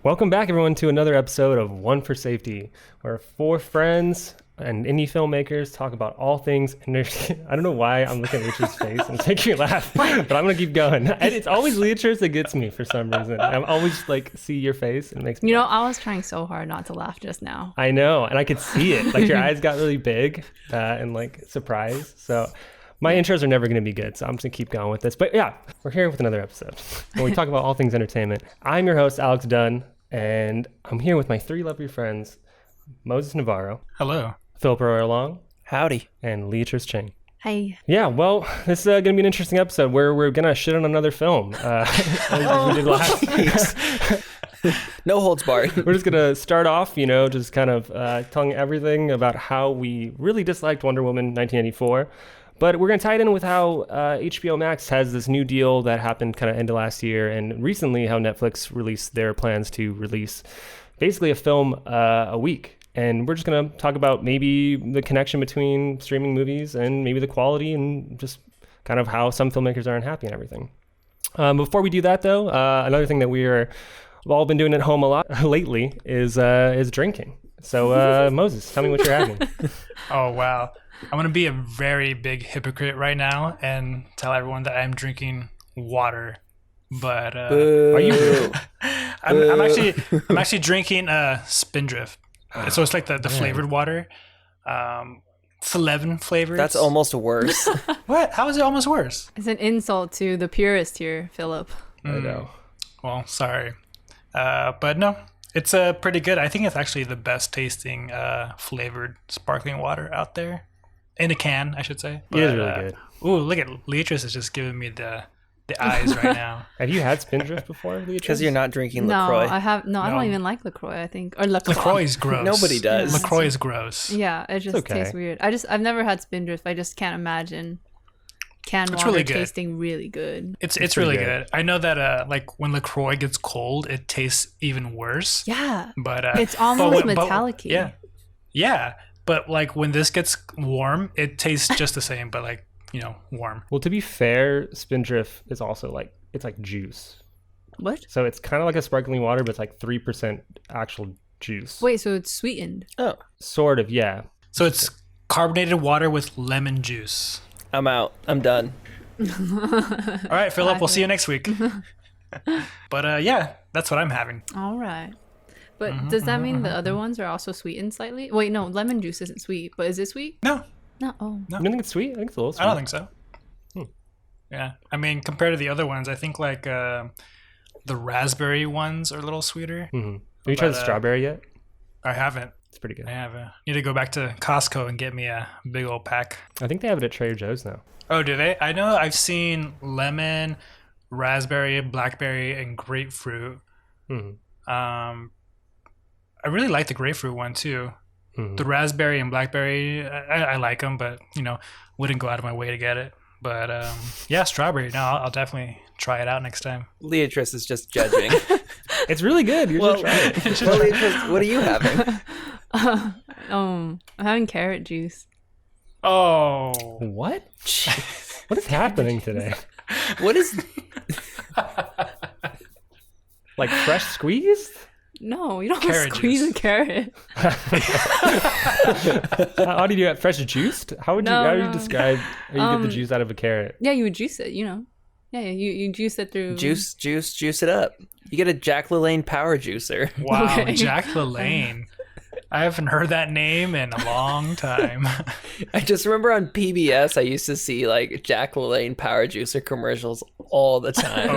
Welcome back, everyone, to another episode of One for Safety, where four friends and indie filmmakers talk about all things. And I don't know why I'm looking at Leatrice's face and it's making me laugh, but I'm going to keep going. And it's always Leatrice that gets me for some reason. I'm always like, see your face and it makes me laugh. I was trying so hard not to laugh just now. I know, and I could see it. Like your eyes got really big and like surprise. So my intros are never going to be good, so I'm just going to keep going with this. But yeah, we're here with another episode where we talk about all things entertainment. I'm your host, Alex Dunn, and I'm here with my three lovely friends, Moses Navarro. Hello. Philip Long. Howdy. And Leatrice Chang. Hey. Yeah, well, this is going to be an interesting episode where we're going to shit on another film. As we did last week. No holds barred. We're just going to start off, just kind of telling everything about how we really disliked Wonder Woman 1984. But we're going to tie it in with how HBO Max has this new deal that happened kind of end of last year, and recently how Netflix released their plans to release basically a film a week. And we're just going to talk about maybe the connection between streaming movies and maybe the quality and just kind of how some filmmakers are unhappy and everything. Before we do that, though, another thing that we've all been doing at home a lot lately is drinking. So, Moses, tell me what you're having. Oh, wow. I'm going to be a very big hypocrite right now and tell everyone that I'm drinking water. But are you? I'm actually drinking Spindrift. So it's like the flavored water. It's 11 flavors. That's almost worse. What? How is it almost worse? It's an insult to the purist here, Philip. I know. Well, sorry. But no, it's pretty good. I think it's actually the best tasting flavored sparkling water out there. In a can, I should say. But, it is really good. Ooh, look at Leatrice is just giving me the eyes right now. Have you had Spindrift before, Leatrice? Because you're not drinking No, LaCroix. I don't even like LaCroix, I think. Or LaCroix. LaCroix is gross. Nobody does. LaCroix is gross. Yeah, it just tastes weird. I've never had Spindrift. I just can't imagine canned water really good. Tasting really good. It's really good. I know that like when LaCroix gets cold, it tastes even worse. Yeah. But it's almost metallic-y. Yeah. But like when this gets warm, it tastes just the same, but like, warm. Well, to be fair, Spindrift is also it's like juice. What? So it's kind of like a sparkling water, but it's like 3% actual juice. Wait, so it's sweetened? Oh. Sort of, yeah. So it's carbonated water with lemon juice. I'm out. I'm done. All right, Philip, we'll see you next week. But yeah, that's what I'm having. All right. But does that mean the other ones are also sweetened slightly? Wait, no, lemon juice isn't sweet, but is it sweet? No. No. Oh. No. You don't think it's sweet? I think it's a little sweet. I don't think so. Yeah. I mean, compared to the other ones, I think like the raspberry ones are a little sweeter. Mm-hmm. Have you tried the strawberry yet? I haven't. It's pretty good. I haven't. Need to go back to Costco and get me a big old pack. I think they have it at Trader Joe's now. Oh, do they? I know I've seen lemon, raspberry, blackberry, and grapefruit. Mm-hmm. I really like the grapefruit one too. Mm-hmm. The raspberry and blackberry, I like them, but wouldn't go out of my way to get it. But yeah, strawberry. No, I'll definitely try it out next time. Leatrice is just judging. It's really good. You should try it. Well, Leatrice, what are you having? I'm having carrot juice. Oh. What? What is happening today? What is... Like fresh squeezed? No, you don't carrot squeeze juice. a carrot. How do you do that? Fresh juiced? How do you describe how you get the juice out of a carrot? Yeah, you would juice it, Yeah, you juice it through... Juice it up. You get a Jack LaLanne power juicer. Wow, Okay. Jack LaLanne. I haven't heard that name in a long time. I just remember on PBS, I used to see like Jack LaLanne power juicer commercials all the time.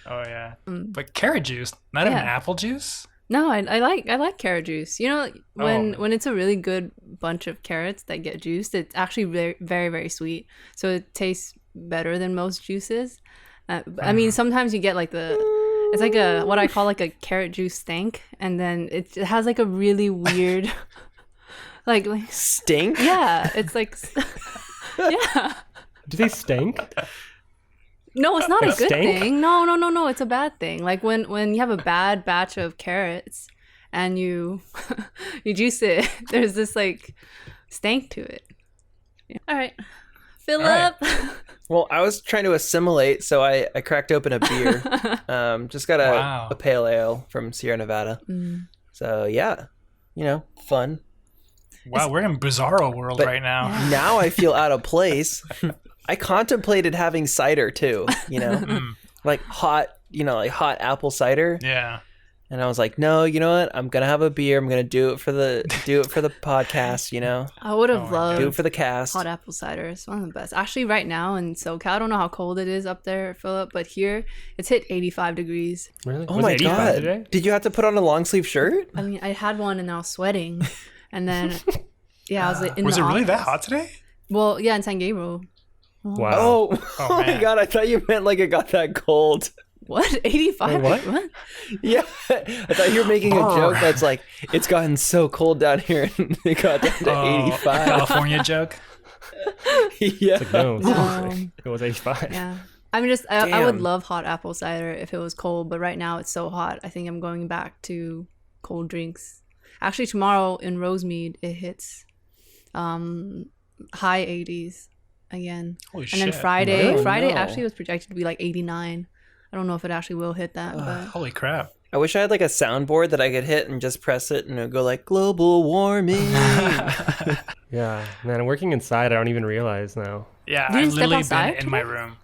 Oh, yeah. But carrot juice, not even apple juice? No, I like carrot juice. When it's a really good bunch of carrots that get juiced, it's actually very, very, very sweet. So it tastes better than most juices. I mean, sometimes you get like it's like what I call like a carrot juice stank, and then it has like a really weird like stink. Yeah, it's like yeah. Do they stink? No, it's not a good stink? thing. No, it's a bad thing. Like when you have a bad batch of carrots and you juice it, there's this like stank to it. Yeah. All right. Phillip. Well, I was trying to assimilate, so I cracked open a beer. Just got a pale ale from Sierra Nevada. So yeah, fun. Wow, we're in bizarro world right now. Yeah. Now I feel out of place. I contemplated having cider too, like hot apple cider. Yeah. And I was like, no, you know what? I'm gonna have a beer. I'm gonna do it for the podcast. I would have loved do it for the cast. hot apple cider. It's one of the best. Actually, right now in SoCal, I don't know how cold it is up there, Philip, but here it's hit 85 degrees. Really? Oh Was my it 85 god! today? Did you have to put on a long sleeve shirt? I mean, I had one and I was sweating, and then I was like, Was it really that hot today? Well, yeah, in San Gabriel. Wow. Oh my man. god! I thought you meant like it got that cold. What? 85? Wait, what? What? Yeah, I thought you were making a joke that's like, it's gotten so cold down here and it got down to 85. California joke. Yeah. It's like, no, seriously. It was 85. Yeah. I mean, I would Damn. love hot apple cider if it was cold, but right now it's so hot. I think I'm going back to cold drinks. Actually, tomorrow in Rosemead, it hits high 80s again. Holy And shit. then Friday Oh, no. actually was projected to be like 89. I don't know if it actually will hit that, but Holy crap. I wish I had like a soundboard that I could hit and just press it and it would go like global warming. Yeah, man, working inside, I don't even realize now. Yeah, You didn't I've step literally outside been in my room.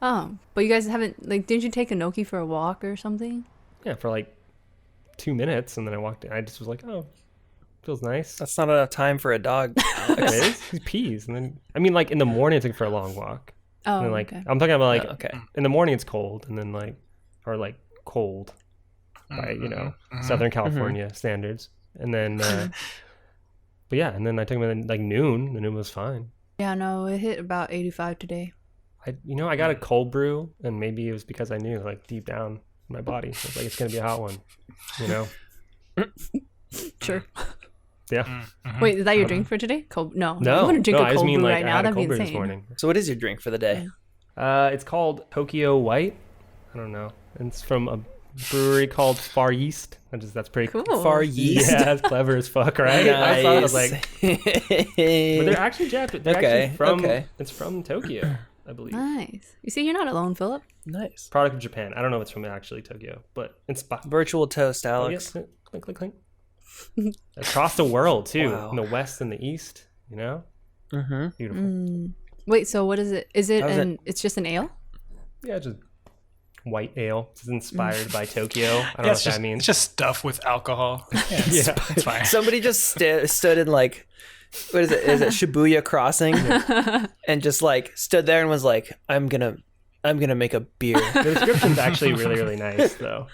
oh, but you guys haven't didn't you take Inoki for a walk or something? Yeah, for like 2 minutes, and then I walked in. I just was like, oh, feels nice. That's not enough time for a dog. It is. He pees, and then I mean, like in the morning, I take for a long walk. Oh, And then, like okay. I'm talking about like Okay. in the morning it's cold, and then like cold by Southern California standards, and then but yeah, and then I took him at like noon, and it was fine. Yeah, no, it hit about 85 today. I got a cold brew, and maybe it was because I knew like deep down in my body, I was like, it's gonna be a hot one, Sure. Yeah. Wait, is that your drink for today? Cold? No, No, I wouldn't drink no, a I just cold mean brew like right I now. had a That'd be cold brew this insane. morning. So what is your drink for the day? It's called Tokyo White. I don't know. It's from a brewery called Far Yeast. That's pretty Cool. Far Yeast. Yeah, that's clever as fuck, right? I thought I was like, but they're Nice. actually Japanese. They're Okay, actually from. okay. It's from Tokyo, I believe. Nice. You see, you're not alone, Philip. Nice. Product of Japan. I don't know if it's from actually Tokyo, but inspired. Virtual toast, Alex. Clink, clink, clink. Across the world too, Wow. in the west and the east. Mm-hmm. Beautiful. Wait, so what is it? Is it How's it? it's just an ale? Yeah, just white ale. It's inspired by Tokyo. I don't know Yeah, what it's that means. It's just stuff with alcohol. Yeah, it's fine. Somebody just stood in like, what is it? Is it Shibuya Crossing? And just like stood there and was like, I'm gonna make a beer. The description's actually really, really nice though.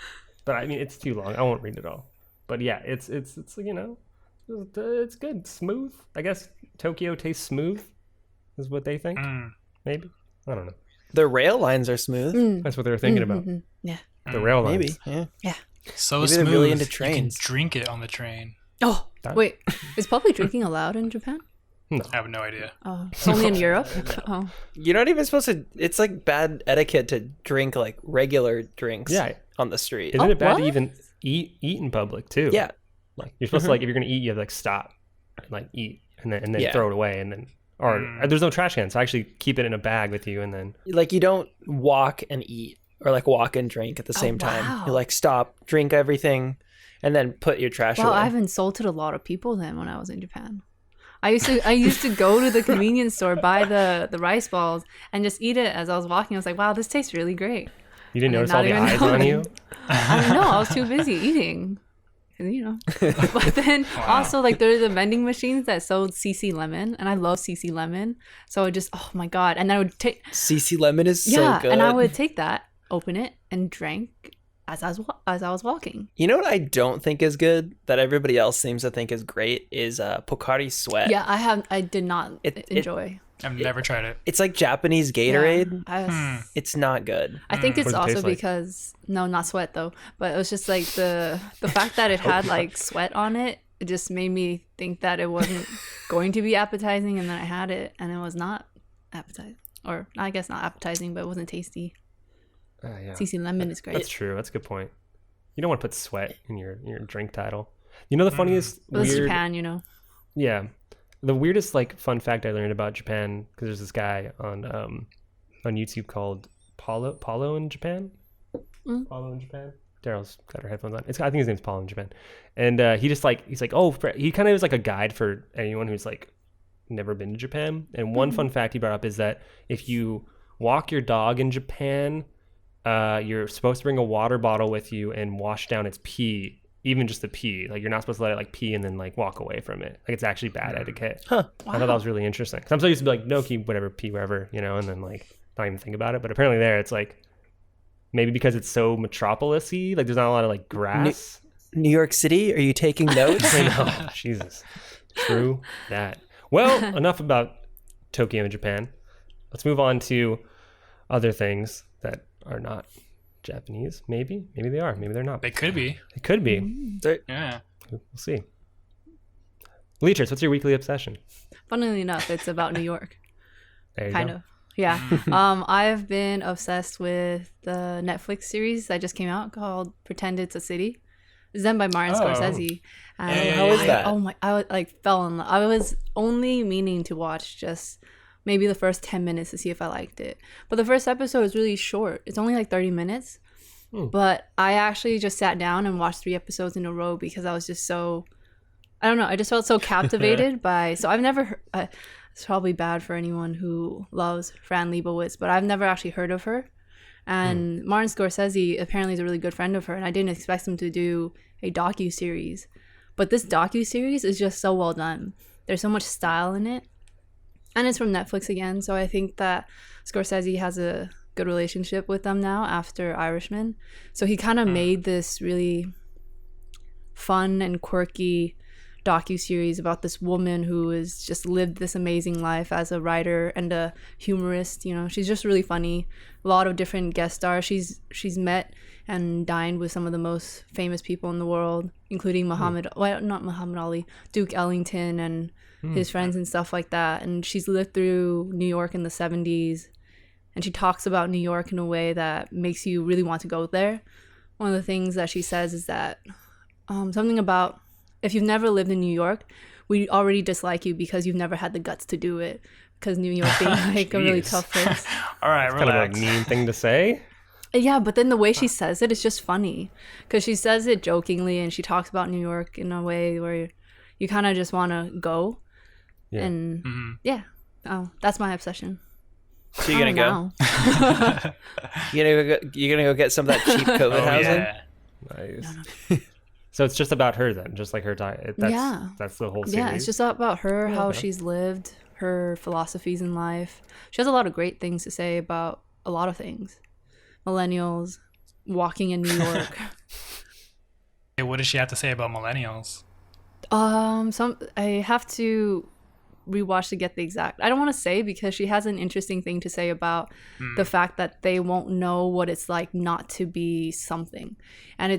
But I mean, it's too long. I won't read it all. But yeah, it's it's good, smooth. I guess Tokyo tastes smooth, is what they think. Maybe, I don't know. The rail lines are smooth. That's what they were thinking about. Yeah. The rail lines. Maybe. Yeah. Yeah. So Maybe they're smooth. really into You trains. can drink it on the train. Oh, That- wait. Is public drinking allowed in Japan? I have no idea. Oh, it's only in Europe? Oh. You're not even supposed to. It's like bad etiquette to drink like regular drinks. Yeah. On the street. Isn't it bad to what? even eat in public too? Yeah. Like you're supposed to like if you're gonna eat, you have to like stop and like eat and then Yeah. throw it away and then there's no trash can, so actually keep it in a bag with you and then Like you don't walk and eat or like walk and drink at the same time. wow. You like stop, drink everything, and then put your trash Wow, away. I've insulted a lot of people then when I was in Japan. I used to go to the convenience store, buy the rice balls, and just eat it as I was walking. I was like, wow, this tastes really great. you didn't And notice all not the even eyes on knowing. you. I don't know. I was too busy eating. But then also like there's the vending machines that sold CC lemon, and I love CC lemon. So I just, oh my god, and I would take CC lemon is yeah, so good. and I would take that, open it, and drank as I was walking. You know what I don't think is good that everybody else seems to think is great is Pocari Sweat. Yeah, I did not enjoy. I've never tried it. It's like Japanese Gatorade. Yeah, It's not good. I think it's What does it also taste like? because no, not sweat though, but it was just like the fact that it had like sweat on it. It just made me think that it wasn't going to be appetizing, and then I had it, and it was not appetizing, or I guess not appetizing, but it wasn't tasty. Yeah. CC lemon is great. That's true. That's a good point. You don't want to put sweat in your drink title. You know the funniest Well, it's weird Japan, you know. Yeah. the weirdest like fun fact I learned about Japan, because there's this guy on YouTube called Paulo in Japan. Paulo in Japan. Daryl's got her headphones on. I think his name's Paulo in Japan, and he's like, he kind of is like a guide for anyone who's like never been to Japan. And one fun fact he brought up is that if you walk your dog in Japan, you're supposed to bring a water bottle with you and wash down its pee, even just the pee. Like you're not supposed to let it like pee and then like walk away from it. Like it's actually bad etiquette. Wow. I thought that was really interesting. Cause I'm so used to be like, no, keep whatever, pee wherever, you know, and then like not even think about it. But apparently there it's like, maybe because it's so metropolis-y, like there's not a lot of like grass. New York City, are you taking notes? I know, Jesus. True that. Well, enough about Tokyo and Japan. Let's move on to other things that are not Japanese. Maybe they are. Maybe they're not. They could be. They could be. Yeah. We'll see. Leatrice, what's your weekly obsession? Funnily enough, it's about New York. There you kind go. of. Yeah. I've been obsessed with the Netflix series that just came out called Pretend It's a City. It's done by Martin Scorsese. And how is that? Oh my! I like fell in love. I was only meaning to watch just maybe the first 10 minutes to see if I liked it. But the first episode is really short. It's only like 30 minutes. But I actually just sat down and watched 3 episodes in a row because I was just so, I don't know. I just felt so captivated by. So I've never. It's probably bad for anyone who loves Fran Lebowitz, but I've never actually heard of her. And Martin Scorsese apparently is a really good friend of her, and I didn't expect him to do a docu-series. But this docu-series is just so well done. There's so much style in it. And it's from Netflix again, so I think that Scorsese has a good relationship with them now after Irishman. So he kind of made this really fun and quirky docu-series about this woman who has just lived this amazing life as a writer and a humorist. You know, she's just really funny. A lot of different guest stars. She's met and dined with some of the most famous people in the world, including not Muhammad Ali, Duke Ellington and his friends and stuff like that. And she's lived through New York in the 70s, and she talks about New York in a way that makes you really want to go there. One of the things that she says is that something about, if you've never lived in New York, we already dislike you because you've never had the guts to do it. Because New York being like a really tough place. All right, It's relax. kind of a mean thing to say. Yeah, but then the way she says it is just funny. Because she says it jokingly and she talks about New York in a way where you kind of just want to go. Yeah. And that's my obsession. So you're gonna go? You're gonna go get some of that cheap COVID housing? Yeah. Nice. So it's just about her then, just like her diet. That's the whole series. Yeah, it's just about her, how she's lived, her philosophies in life. She has a lot of great things to say about a lot of things. Millennials, walking in New York. Hey, what does she have to say about millennials? I have to rewatch to get the exact. I don't want to say because she has an interesting thing to say about the fact that they won't know what it's like not to be something. And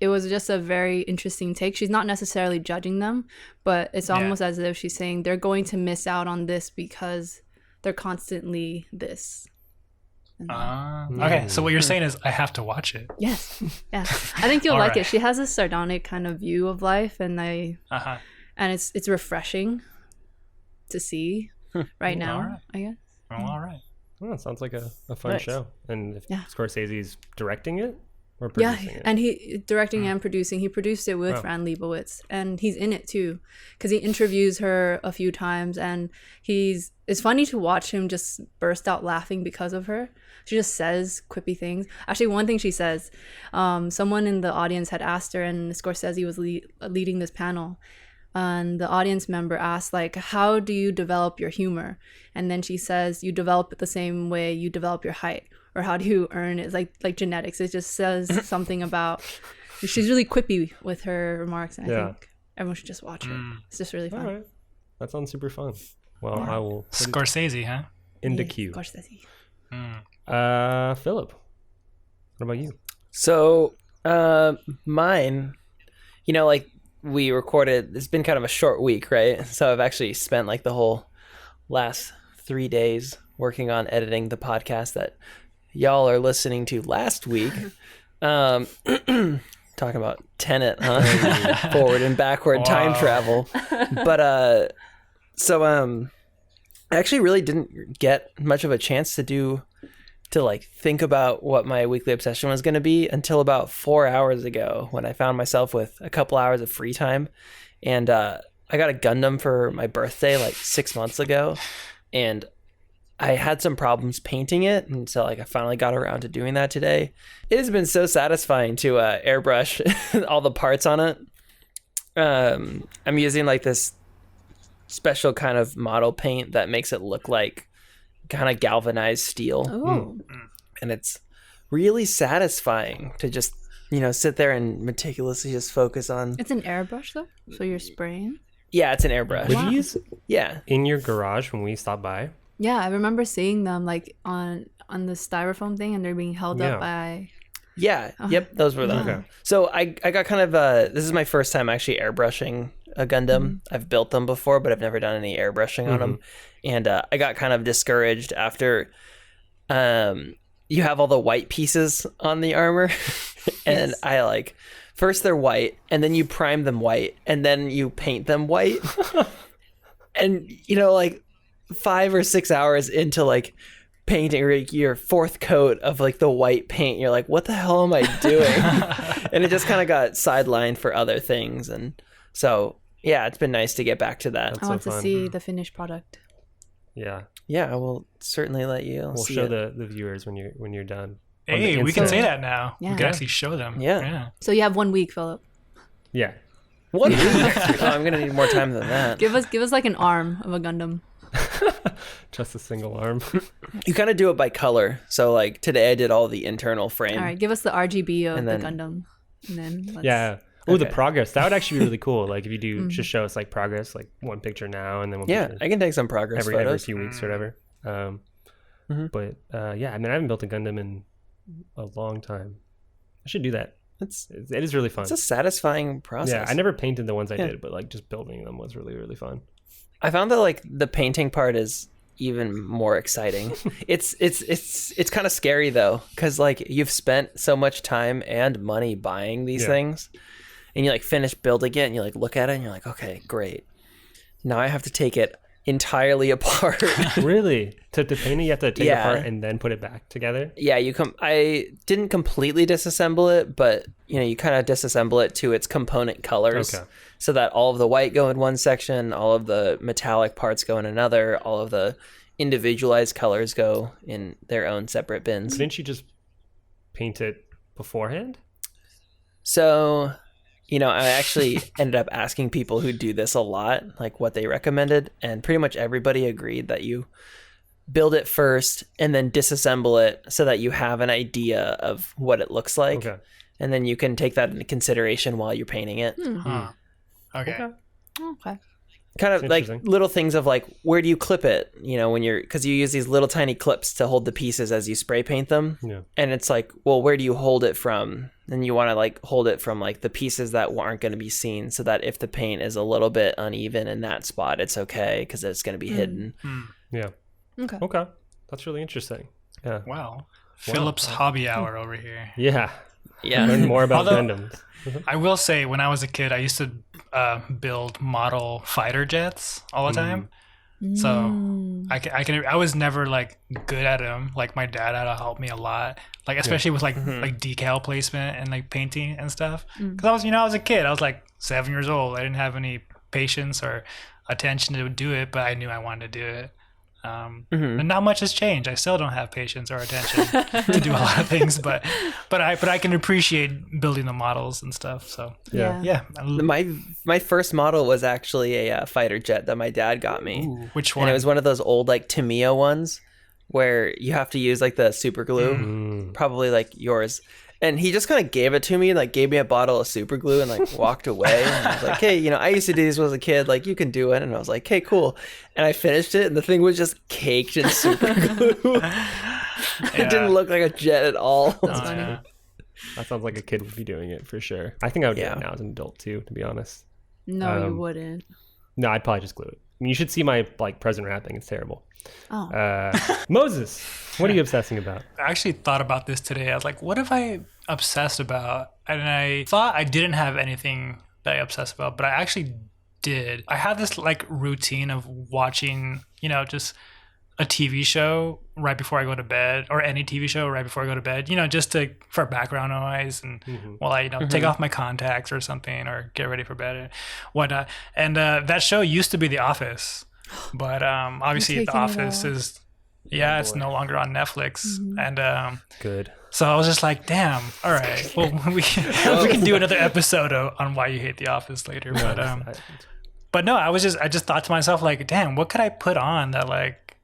it was just a very interesting take. She's not necessarily judging them, but it's almost as if she's saying they're going to miss out on this because they're constantly this. Okay, so what you're saying is I have to watch it. Yes. Yeah. I think you'll like it. She has a sardonic kind of view of life, and and it's refreshing to see right now, I guess. All right. Well, it sounds like a fun show. And if Scorsese's directing it or Yeah, producing it? and he directing and producing. He produced it with Fran Lebowitz, and he's in it too, because he interviews her a few times, and it's funny to watch him just burst out laughing because of her. She just says quippy things. Actually, one thing she says, someone in the audience had asked her, and Scorsese was leading this panel, and the audience member asked, like, how do you develop your humor? And then she says, you develop it the same way you develop your height. Or how do you earn it? It's like genetics. It just says something about. She's really quippy with her remarks, and I think everyone should just watch it. It's just really fun. All right. That sounds super fun. Well, I will. Scorsese, huh? In the queue. Scorsese. Philip, what about you? So, mine, like we recorded, it's been kind of a short week, right? So I've actually spent like the whole last 3 days working on editing the podcast that y'all are listening to last week. Talking about Tenet, huh? Forward and backward time travel. But So I actually really didn't get much of a chance to like think about what my weekly obsession was going to be until about 4 hours ago, when I found myself with a couple hours of free time. And I got a Gundam for my birthday like 6 months ago, and I had some problems painting it, and so like I finally got around to doing that today. It has been so satisfying to airbrush all the parts on it. I'm using like this special kind of model paint that makes it look like kind of galvanized steel. Oh. And it's really satisfying to just, sit there and meticulously just focus on. It's an airbrush though, so you're spraying. Yeah, it's an airbrush. Would you use Yeah. in your garage when we stopped by? Yeah, I remember seeing them like on the styrofoam thing, and they're being held up by. Yeah. Yep. Those were them. Okay. So I got kind of this is my first time actually airbrushing a Gundam. I've built them before, but I've never done any airbrushing on them. And I got kind of discouraged after you have all the white pieces on the armor. And Yes. I like, first they're white, and then you prime them white, and then you paint them white. And, like 5 or 6 hours into like painting your fourth coat of like the white paint, you're like, what the hell am I doing? And it just kind of got sidelined for other things. And so, yeah, it's been nice to get back to that. I want so to fun. see the finished product. Yeah. Yeah, I will certainly let you We'll see show it. the viewers when you're done. On the Hey, we can inside. say that now. Yeah. We can actually show them. Yeah. So you have 1 week, Philip. Yeah. 1 week? Oh, I'm gonna need more time than that. Give us like an arm of a Gundam. Just a single arm. You kind of do it by color. So like today I did all the internal frame. All right, give us the RGB of And the then- Gundam, and then let's... Yeah. Oh, the Okay. progress. That would actually be really cool. Like if you do just show us like progress, like one picture now and then one Yeah, picture I can take some progress every photos. few weeks or whatever. But yeah, I mean, I haven't built a Gundam in a long time. I should do that. It is really fun. It's a satisfying process. Yeah, I never painted the ones I Yeah. did, but like just building them was really, really fun. I found that like the painting part is even more exciting. It's kind of scary though, because like you've spent so much time and money buying these things, and you like finish building it, and you like look at it, and you're like, okay, great. Now I have to take it entirely apart. Really? To paint it, you have to take it Yeah. apart and then put it back together? Yeah, I didn't completely disassemble it, but you kind of disassemble it to its component colors. Okay. So that all of the white go in one section, all of the metallic parts go in another, all of the individualized colors go in their own separate bins. Couldn't you just paint it beforehand? So, I actually ended up asking people who do this a lot, like what they recommended, and pretty much everybody agreed that you build it first and then disassemble it so that you have an idea of what it looks like. Okay. And then you can take that into consideration while you're painting it. Huh. Okay. Okay. Kind of That's like interesting. little things of like, where do you clip it? Because you use these little tiny clips to hold the pieces as you spray paint them. Yeah. And it's like, well, where do you hold it from? And you want to like hold it from like the pieces that aren't going to be seen, so that if the paint is a little bit uneven in that spot, it's okay because it's going to be hidden. Yeah. Okay. Okay. That's really interesting. Yeah. Wow. Phillips hobby hour over here. Yeah. Yeah. Learn more about Although- Gundams. I will say, when I was a kid, I used to build model fighter jets all the time. So I was never like good at them. Like my dad had to help me a lot, like especially with like decal placement and like painting and stuff. Because I was a kid. I was like 7 years old. I didn't have any patience or attention to do it, but I knew I wanted to do it. And not much has changed. I still don't have patience or attention to do a lot of things, but I can appreciate building the models and stuff. So Yeah. My first model was actually a fighter jet that my dad got me. Ooh, which one? And it was one of those old like Tamiya ones where you have to use like the super glue, probably like yours. And he just kind of gave it to me, like gave me a bottle of super glue and like walked away. And I was like, hey, I used to do this when I was a kid. Like, you can do it. And I was like, hey, cool. And I finished it and the thing was just caked in super glue. It didn't look like a jet at all. That's funny. Yeah. That sounds like a kid would be doing it for sure. I think I would do Yeah. it now as an adult too, to be honest. No, you wouldn't. No, I'd probably just glue it. I mean, you should see my like present wrapping. It's terrible. Oh. Moses, what are you obsessing about? I actually thought about this today. I was like, what have I obsessed about? And I thought I didn't have anything that I obsessed about, but I actually did. I have this like routine of watching, just a TV show right before I go to bed, or any TV show right before I go to bed, just for background noise and while I, take off my contacts or something or get ready for bed and whatnot. And that show used to be The Office, but obviously The Office is, it's no longer on Netflix. And good. So I was just like, damn, all right, well, we can do another episode on why you hate The Office later. But no, I just thought to myself, like, damn, what could I put on that, like,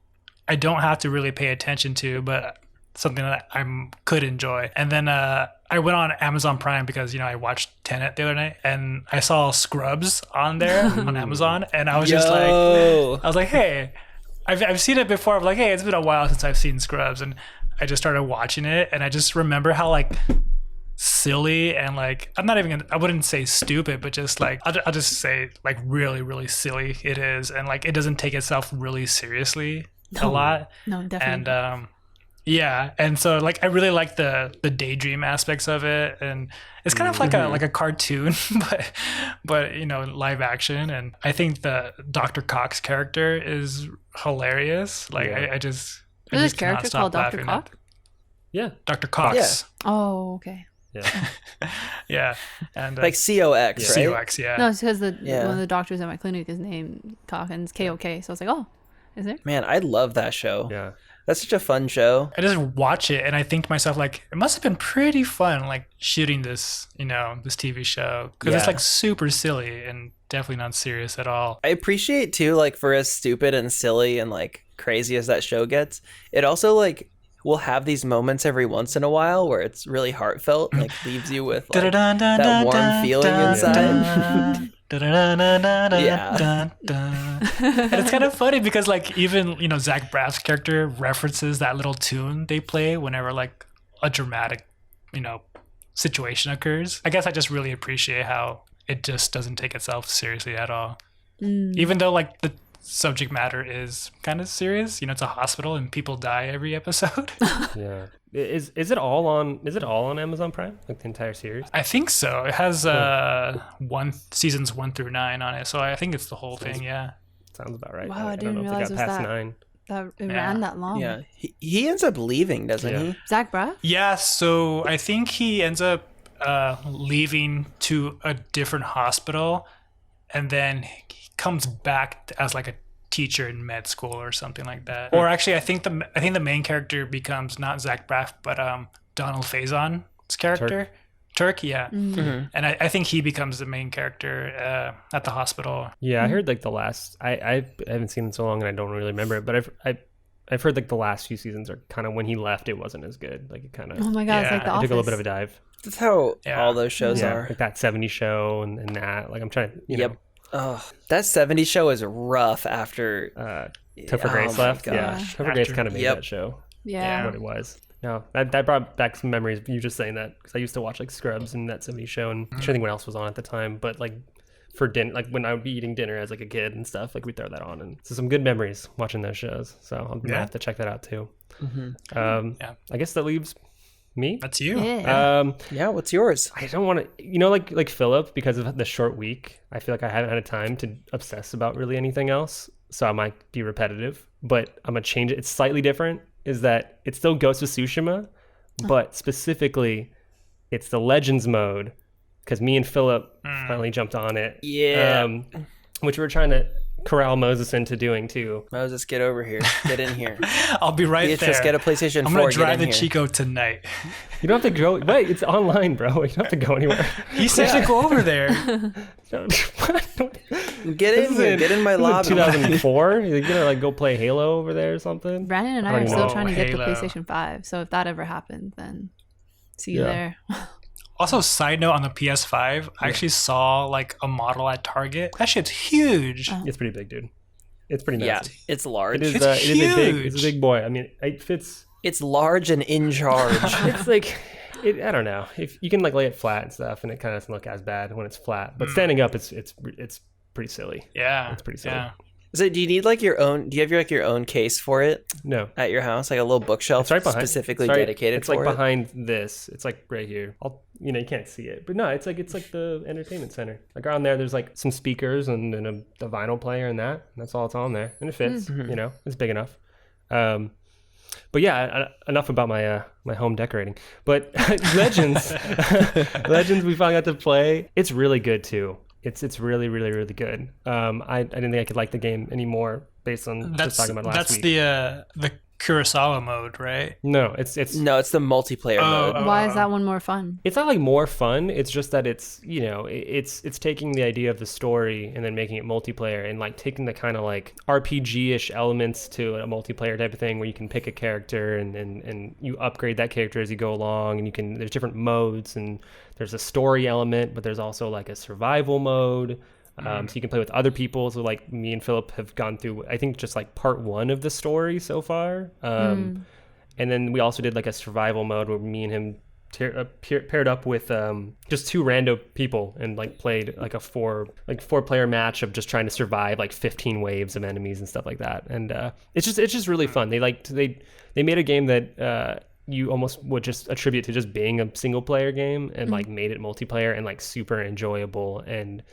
I don't have to really pay attention to, but something that I could enjoy. And then I went on Amazon Prime because, I watched Tenet the other night, and I saw Scrubs on there on Amazon, and I was just like, hey, I've seen it before. I'm like, hey, it's been a while since I've seen Scrubs, and I just started watching it, and I just remember how like silly and like I wouldn't say stupid, but just like I'll just say like really, really silly it is, and like it doesn't take itself really seriously a lot. No, definitely. And and so like I really like the daydream aspects of it, and it's kind of like a cartoon, but live action. And I think the Dr. Cox character is hilarious. Like I just. There's a character called Dr. Cox? Yeah. Dr. Cox. Yeah. Oh, okay. Yeah. Yeah. And like COX, right? COX, yeah. No, it's because one of the doctors at my clinic is named Cox, and it's KOK. So I was like, oh, is there? Man, I love that show. Yeah. That's such a fun show. I just watch it and I think to myself, like, it must have been pretty fun, like, shooting this, this TV show. Because it's, like, super silly and definitely not serious at all. I appreciate, too, like, for as stupid and silly and, like, crazy as that show gets, it also, like, will have these moments every once in a while where it's really heartfelt, like, leaves you with, like, that warm feeling inside. Yeah. And it's kind of funny because like even Zach Braff's character references that little tune they play whenever like a dramatic situation occurs. I guess I just really appreciate how it just doesn't take itself seriously at all, even though like the subject matter is kind of serious. It's a hospital and people die every episode. Yeah. Is it all on Amazon Prime, like the entire series? I think so. It has seasons 1 through 9 on it, so I think it's the whole thing. Yeah, sounds about right. Wow, I didn't realize it was past that 9. That it ran that long. Yeah, he ends up leaving, doesn't he? Zach Braff? Yeah, so I think he ends up leaving to a different hospital, and then he comes back as like a teacher in med school or something like that. Or actually, I think the main character becomes not Zach Braff, but Donald Faison's character, Turk. Yeah, and I think he becomes the main character at the hospital. Yeah, I heard like the last. I haven't seen it in so long, and I don't really remember it. But I've heard like the last few seasons are kind of when he left, it wasn't as good. Like it kind of. Oh my god, it's like The Office. It took a little bit of a dive. That's how all those shows are. Like that 70s show and that. Like I'm trying to. You know. Oh, that 70s show is rough after Topher Grace left. Gosh. Yeah, Topher Grace kind of made that show. Yeah, what it was. No, that brought back some memories. You just saying that because I used to watch like Scrubs and that 70s show, and I'm trying to think what else was on at the time. But like for dinner, like when I would be eating dinner as like a kid and stuff, like we'd throw that on, and so some good memories watching those shows. So I'm gonna have to check that out too. I guess that leaves me. That's you. What's yours? I don't want to, like Phillip, because of the short week, I feel like I haven't had a time to obsess about really anything else. So I might be repetitive, but I'm going to change it. It's slightly different, is that it still goes to Tsushima, but specifically it's the Legends mode, because me and Phillip finally jumped on it. Yeah. Which we were trying to corral Moses into doing too. Moses, get over here. Get in here. I'll be right Beatrice, there. Get a PlayStation 4. I'm going to drive the Chico tonight. You don't have to go. Wait, it's online, bro. You don't have to go anywhere. He said to go over there. Get in here. Get in my lobby. 2004? You're going to like go play Halo over there or something? Brandon and I are still trying to get the PlayStation 5. So if that ever happens, then see you there. Also, side note on the PS5, I actually saw like a model at Target. That shit's huge. It's pretty big, dude. It's pretty massive. Yeah, it's large. It's huge. It's a big boy. I mean, it fits. It's large and in charge. It's like, I don't know. If you can like lay it flat and stuff, and it kind of doesn't look as bad when it's flat. But standing up, it's pretty silly. Yeah, it's pretty silly. Yeah. So do you need like your own? Do you have your own case for it No. at your house, like a little bookshelf It's right behind, specifically it's right- dedicated It's for like it? behind this. It's like right here. You can't see it, but no, it's like the entertainment center. Like around there's like some speakers and a vinyl player and that's all it's on there, and it fits. It's big enough. But yeah, enough about my home decorating. But Legends, Legends, we finally got to play. It's really good too. It's really, really, really good. I didn't think I could like the game anymore based on just talking about last week. That's the Kurosawa mode, right? No, it's No, it's the multiplayer mode. Why is that one more fun? It's not like more fun. It's just that it's it's taking the idea of the story and then making it multiplayer and like taking the kind of like RPG-ish elements to a multiplayer type of thing where you can pick a character and you upgrade that character as you go along, and there's different modes, and there's a story element, but there's also like a survival mode. So you can play with other people. So like me and Philip have gone through, I think, just like part 1 of the story so far. And then we also did like a survival mode where me and him paired up with just 2 random people and like played like a 4-player match of just trying to survive like 15 waves of enemies and stuff like that. And it's just really fun. They made a game that you almost would just attribute to just being a single player game and like made it multiplayer and like super enjoyable. And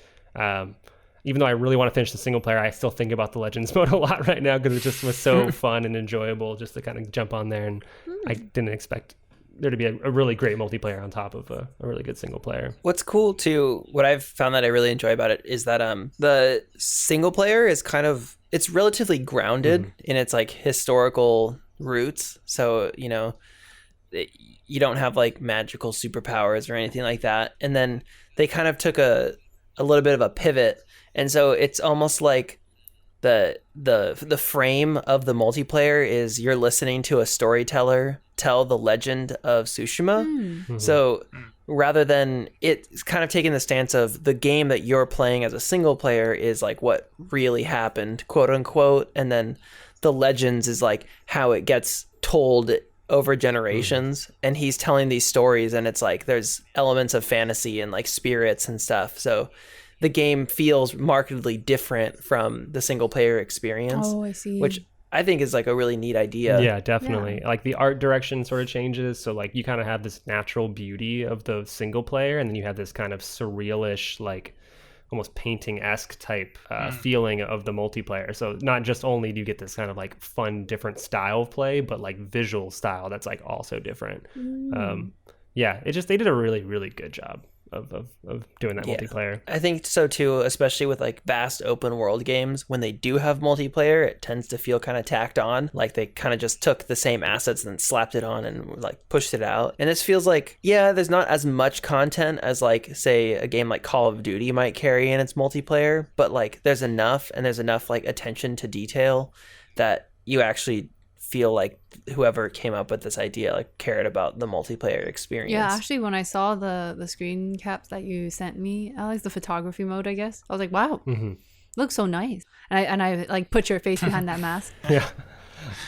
even though I really want to finish the single player, I still think about the Legends mode a lot right now because it just was so fun and enjoyable just to kind of jump on there. And I didn't expect there to be a really great multiplayer on top of a really good single player. What's cool too, what I've found that I really enjoy about it is that the single player is it's relatively grounded in its like historical roots. So, you don't have like magical superpowers or anything like that. And then they kind of took a little bit of a pivot, and so it's almost like the frame of the multiplayer is you're listening to a storyteller tell the legend of Tsushima. So rather than it's kind of taking the stance of the game that you're playing as a single player is like what really happened, quote unquote, and then the Legends is like how it gets told over generations. And he's telling these stories, and it's like there's elements of fantasy and like spirits and stuff. So the game feels markedly different from the single player experience. Oh, I see. Which I think is like a really neat idea. Yeah, definitely. Like the art direction sort of changes. So like you kind of have this natural beauty of the single player, and then you have this kind of surrealish, like almost painting-esque type feeling of the multiplayer. So not just only do you get this kind of like fun, different style of play, but like visual style that's like also different. Yeah, they did a really, really good job of doing that multiplayer. I think so too, especially with like vast open world games. When they do have multiplayer, it tends to feel kind of tacked on, like they kind of just took the same assets and slapped it on and like pushed it out. And this feels like, there's not as much content as like say a game like Call of Duty might carry in its multiplayer, but like there's enough like attention to detail that you actually feel like whoever came up with this idea like cared about the multiplayer experience. Yeah, actually, when I saw the screen caps that you sent me, Alex, the photography mode, I guess, I was like, wow, looks so nice. And I like put your face behind that mask. Yeah.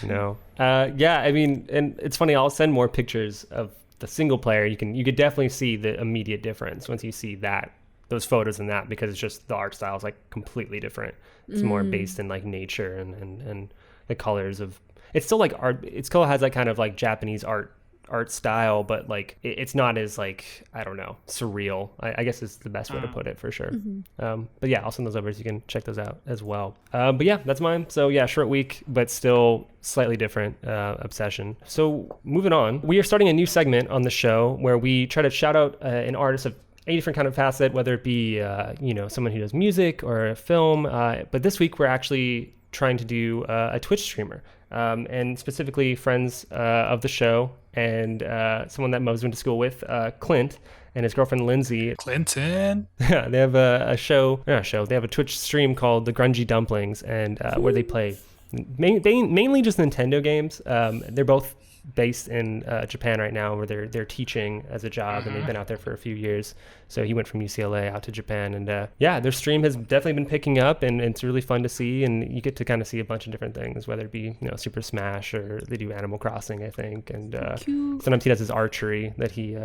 No. Yeah, I mean, and it's funny, I'll send more pictures of the single player. You could definitely see the immediate difference once you see those photos and that, because it's just the art style is like completely different. It's more based in like nature and the colors of. It's still like art. It still has that kind of like Japanese art style, but like it's not as like, I don't know, surreal. I guess is the best way to put it for sure. But yeah, I'll send those over so you can check those out as well. But yeah, that's mine. So yeah, short week, but still slightly different obsession. So moving on, we are starting a new segment on the show where we try to shout out an artist of a different kind of facet, whether it be someone who does music or a film. But this week we're actually trying to do a Twitch streamer. And specifically friends of the show and someone that Mo's went to school with, Clint, and his girlfriend Lindsay. Clinton. Yeah, they have they have a Twitch stream called the Grungy Dumplings, and where they play mainly just Nintendo games. They're both based in Japan right now, where they're teaching as a job, and they've been out there for a few years. So he went from UCLA out to Japan, and their stream has definitely been picking up, and it's really fun to see. And you get to kind of see a bunch of different things, whether it be Super Smash, or they do Animal Crossing, I think, and sometimes he does his archery that he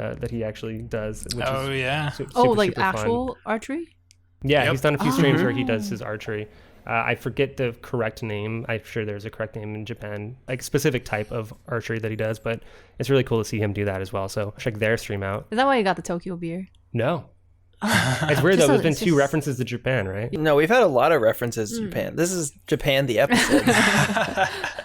actually does. Which is like super actual fun. Archery. Yeah, he's done a few streams where he does his archery. I forget the correct name. I'm sure there's a correct name in Japan, like specific type of archery that he does, but it's really cool to see him do that as well. So check their stream out. Is that why you got the Tokyo beer? No. It's weird though. There's been two references to Japan, right? No, we've had a lot of references to Japan. This is Japan the episode.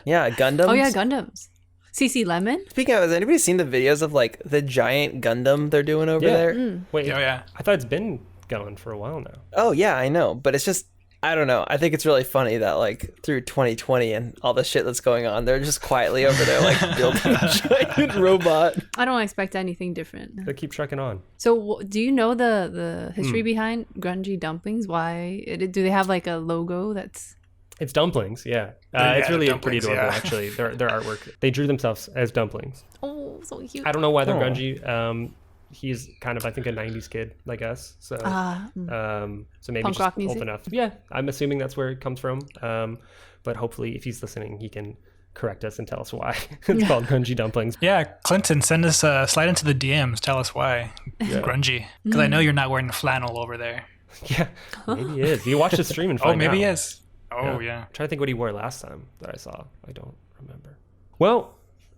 Yeah, Gundams. Oh yeah, Gundams. CC Lemon. Speaking of, has anybody seen the videos of like the giant Gundam they're doing over there? Wait, I thought it's been going for a while now. Oh yeah, I know, but it's just, I don't know. I think it's really funny that like through 2020 and all the shit that's going on, they're just quietly over there like building a giant robot. I don't expect anything different. They keep trucking on. So do you know the history behind Grungy Dumplings? Why do they have like a logo that's... It's dumplings, yeah. It's really pretty adorable, actually. Their artwork. They drew themselves as dumplings. Oh, so cute. I don't know why they're grungy. He's kind of, I think, a 90s kid like us. So so maybe punk just rock old music? enough. Yeah, I'm assuming that's where it comes from. But hopefully, if he's listening, he can correct us and tell us why it's called Grungy Dumplings. Yeah, Clinton, send us slide into the DMs. Tell us why. Grungy. Because I know you're not wearing flannel over there. Yeah, maybe he is. You watch the stream and find out. Oh, maybe he is. Oh, yeah. I'm trying to think what he wore last time that I saw. I don't remember. Well,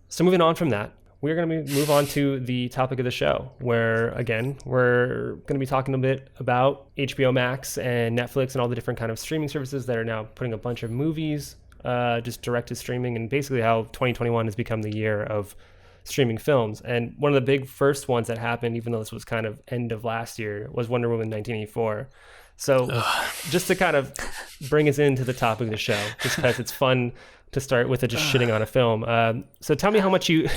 so moving on from that, we're going to move on to the topic of the show, where, again, we're going to be talking a bit about HBO Max and Netflix and all the different kind of streaming services that are now putting a bunch of movies just direct to streaming, and basically how 2021 has become the year of streaming films. And one of the big first ones that happened, even though this was kind of end of last year, was Wonder Woman 1984. So just to kind of bring us into the topic of the show, just because it's fun to start with just shitting on a film. So tell me how much you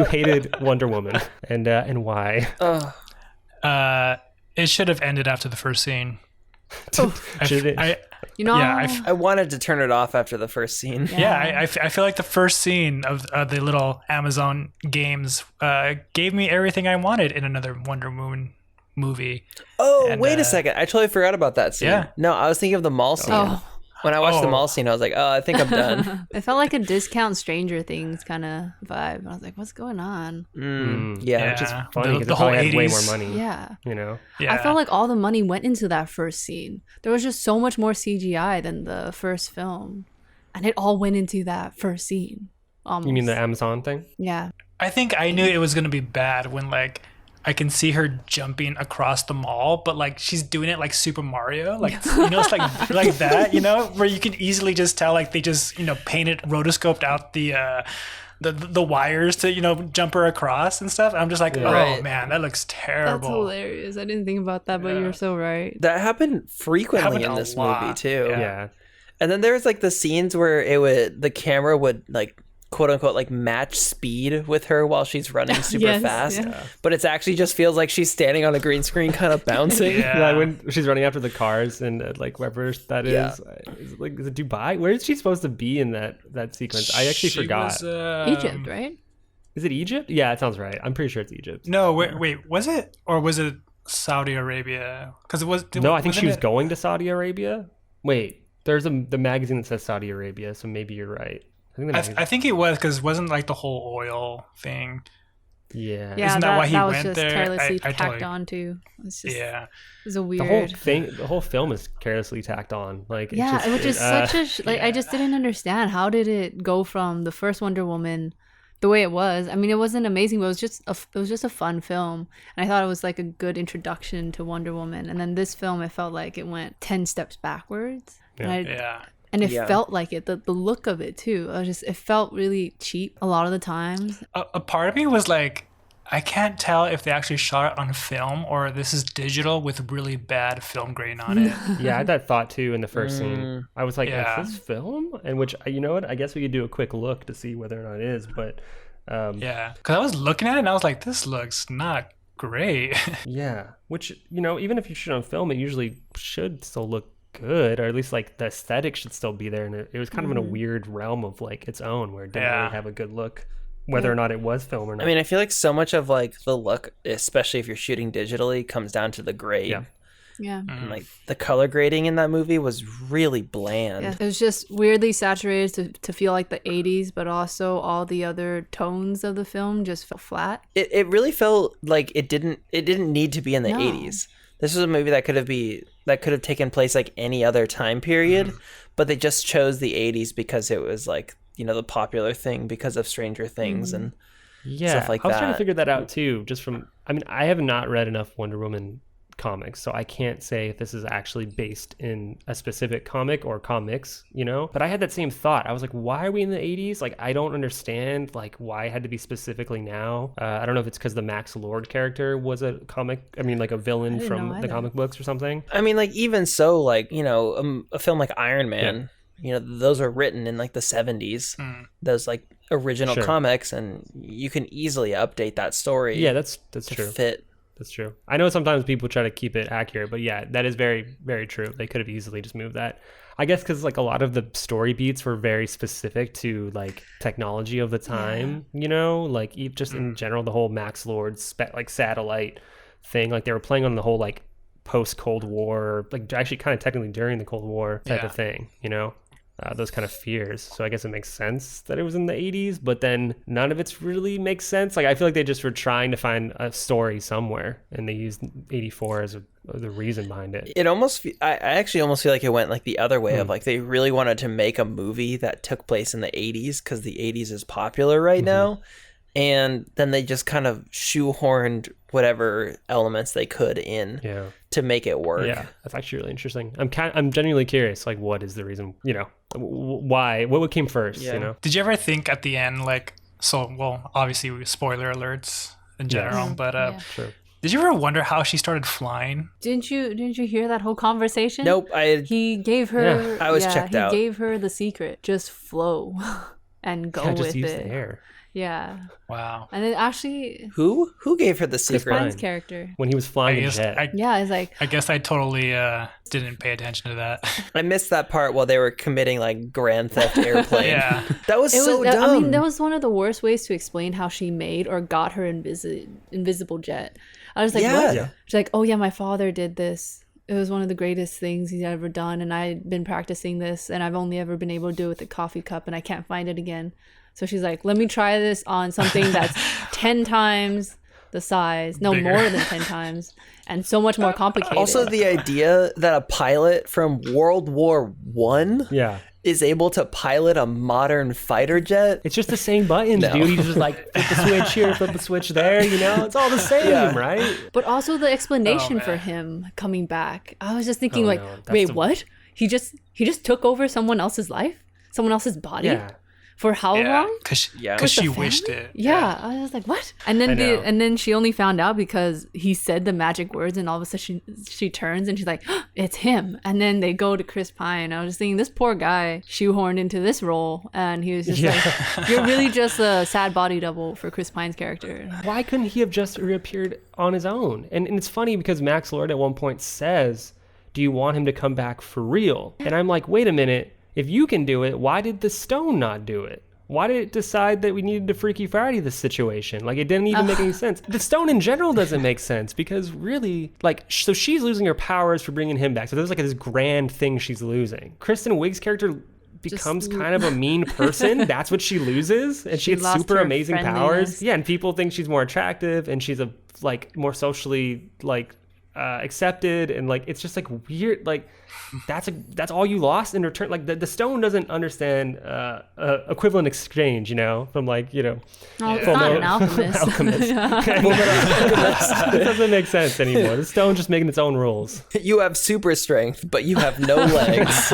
hated Wonder Woman and why. It should have ended after the first scene. I wanted to turn it off after the first scene. I feel like the first scene of the little Amazon games gave me everything I wanted in another Wonder Woman movie. Oh, and, wait a second. I totally forgot about that scene. Yeah. No, I was thinking of the mall scene. Oh. When I watched the mall scene, I was like, oh, I think I'm done. It felt like a discount Stranger Things kind of vibe. I was like, what's going on? Yeah, which is funny because the whole had way more money. Yeah. You know? Yeah. I felt like all the money went into that first scene. There was just so much more CGI than the first film. And it all went into that first scene. Almost. You mean the Amazon thing? Yeah. I think I knew it was going to be bad when, like, I can see her jumping across the mall, but like she's doing it like Super Mario, like, you know, it's like that, you know, where you can easily just tell like they just, you know, painted, rotoscoped out the wires to, you know, jump her across and stuff. I'm just like, oh man, that looks terrible. That's hilarious. I didn't think about that, but you're so right. That happened frequently in this movie too. Yeah. And then there's like the scenes where the camera would like, quote unquote, like match speed with her while she's running super fast, but it's actually just feels like she's standing on a green screen kind of bouncing. When she's running after the cars and like wherever that is it Dubai? Where is she supposed to be in that sequence? I actually forgot. Egypt, right? Is it Egypt? Yeah, it sounds right. I'm pretty sure it's Egypt. No, wait, was it, or was it Saudi Arabia? Because it was. No, I think she was going to Saudi Arabia. Wait, there's the magazine that says Saudi Arabia, so maybe you're right. I think it was, because it wasn't like the whole oil thing. Yeah. Isn't that why he went just there? Carelessly tacked on too. It's just, it was a weird. The whole film is carelessly tacked on. Like, which is such a I just didn't understand, how did it go from the first Wonder Woman the way it was? I mean, it wasn't amazing, but it was just a fun film, and I thought it was like a good introduction to Wonder Woman. And then this film, it felt like it went 10 steps backwards. And it felt like it, the look of it too. It felt really cheap a lot of the times. A part of me was like, I can't tell if they actually shot it on film or this is digital with really bad film grain on it. Yeah, I had that thought too in the first scene. I was like, is this film? And which, you know what? I guess we could do a quick look to see whether or not it is. But because I was looking at it and I was like, this looks not great. Yeah, which, you know, even if you shoot on film, it usually should still look good, or at least like the aesthetic should still be there. And it was kind of in a weird realm of like its own, where it didn't really have a good look, whether or not it was film or not. I mean, I feel like so much of like the look, especially if you're shooting digitally, comes down to the grade. And like the color grading in that movie was really bland. It was just weirdly saturated to feel like the 80s, but also all the other tones of the film just felt flat. It really felt like it didn't need to be in the 80s. this was a movie that could have taken place like any other time period, but they just chose the 80s because it was like, you know, the popular thing because of Stranger Things and stuff like that. I was trying to figure that out too, just from, I mean, I have not read enough Wonder Woman comics, so I can't say if this is actually based in a specific comic or comics, you know, but I had that same thought. I was like, why are we in the 80s? Like, I don't understand like why it had to be specifically now. I don't know if it's because the Max Lord character was a comic, I mean like a villain from the comic books or something. I mean, like, even so, like, you know, a film like Iron Man, you know, those are written in like the 70s, those like original comics, and you can easily update that story. Yeah, that's true. Fit. That's true. I know sometimes people try to keep it accurate, but yeah, that is very, very true. They could have easily just moved that. I guess because like a lot of the story beats were very specific to like technology of the time, you know, like just in general, the whole Max Lord like satellite thing, like they were playing on the whole like post Cold War, like actually kind of technically during the Cold War type of thing, you know. Those kind of fears. So I guess it makes sense that it was in the 80s, but then none of it's really makes sense. Like I feel like they just were trying to find a story somewhere and they used 84 as the reason behind it. It almost, I actually almost feel like it went like the other way of like they really wanted to make a movie that took place in the 80s because the 80s is popular right now. And then they just kind of shoehorned whatever elements they could in to make it work. Yeah, that's actually really interesting. I'm genuinely curious, like, what is the reason, you know, why, what came first, you know? Did you ever think at the end, like, so, well, obviously, spoiler alerts in general, but Sure. Did you ever wonder how she started flying? Didn't you hear that whole conversation? Nope. He gave her. I was checked out. He gave her the secret. Just flow and go just with use it. The air. Yeah. Wow. And then actually, who gave her the Chris secret? Pine's character. When he was flying a jet. It's like, I guess I totally didn't pay attention to that. I missed that part while they were committing like Grand Theft Airplane. That was so dumb. I mean, that was one of the worst ways to explain how she made or got her invisible jet. I was like, what? She's like, oh yeah, my father did this. It was one of the greatest things he's ever done, and I've been practicing this, and I've only ever been able to do it with a coffee cup, and I can't find it again. So she's like, let me try this on something that's 10 times the size. No, bigger. more than 10 times. And so much more complicated. Also, the idea that a pilot from World War One is able to pilot a modern fighter jet. It's just the same buttons, dude. You just like flip the switch here, flip the switch there, you know? It's all the same, right? But also the explanation for him coming back. I was just thinking wait, what? He just took over someone else's life? Someone else's body? Yeah. For how long? Because With she the wished family? it. Yeah, I was like, what? And then she only found out because he said the magic words, and all of a sudden she turns and she's like, oh, it's him. And then they go to Chris Pine. I was just thinking, this poor guy shoehorned into this role, and he was just like, you're really just a sad body double for Chris Pine's character. Why couldn't he have just reappeared on his own? And it's funny because Max Lord at one point says, do you want him to come back for real? And I'm like, wait a minute. If you can do it, why did the stone not do it? Why did it decide that we needed to Freaky Friday this situation? Like, it didn't even make any sense. The stone in general doesn't make sense because really, like, so she's losing her powers for bringing him back. So there's like this grand thing she's losing. Kristen Wiig's character becomes kind of a mean person. That's what she loses. And she gets super amazing powers. Yeah, and people think she's more attractive and she's more socially, accepted, and like it's just like weird, like that's all you lost in return. Like the stone doesn't understand equivalent exchange, you know, from like, you know, it's not an alchemist. It doesn't make sense anymore. The stone's just making its own rules. You have super strength, but you have no legs.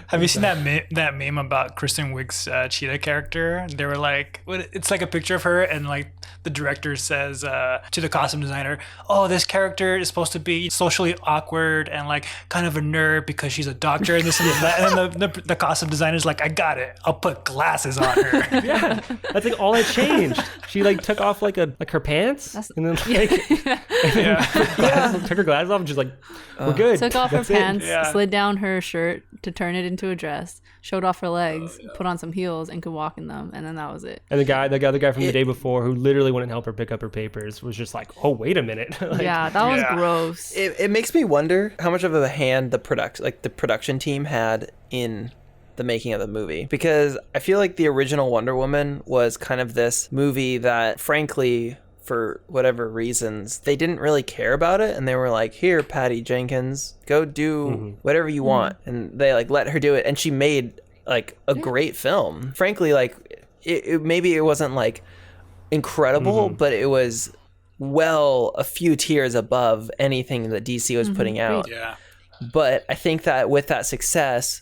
Have you seen that meme about Kristen Wiig's Cheetah character? They were like, it's like a picture of her, and like the director says to the costume designer, oh, this character is supposed to be socially awkward and like kind of a nerd because she's a doctor and this and that. And then the costume designer's like, I got it. I'll put glasses on her. Yeah, that's like all I changed. She like took off like her pants and then took her glasses off and she's like, we're good. Took off her pants, slid down her shirt to turn it into a dress, showed off her legs, put on some heels, and could walk in them, and then that was it. And the other guy from the day before who literally wouldn't help her pick up her papers was just like, oh, wait a minute. That was gross. It makes me wonder how much of a hand the production team had in the making of the movie, because I feel like the original Wonder Woman was kind of this movie that frankly for whatever reasons, they didn't really care about it, and they were like, "Here, Patty Jenkins, go do whatever you want," and they like let her do it, and she made like a great film. Frankly, like maybe it wasn't like incredible, but it was a few tiers above anything that DC was putting out. Yeah. But I think that with that success,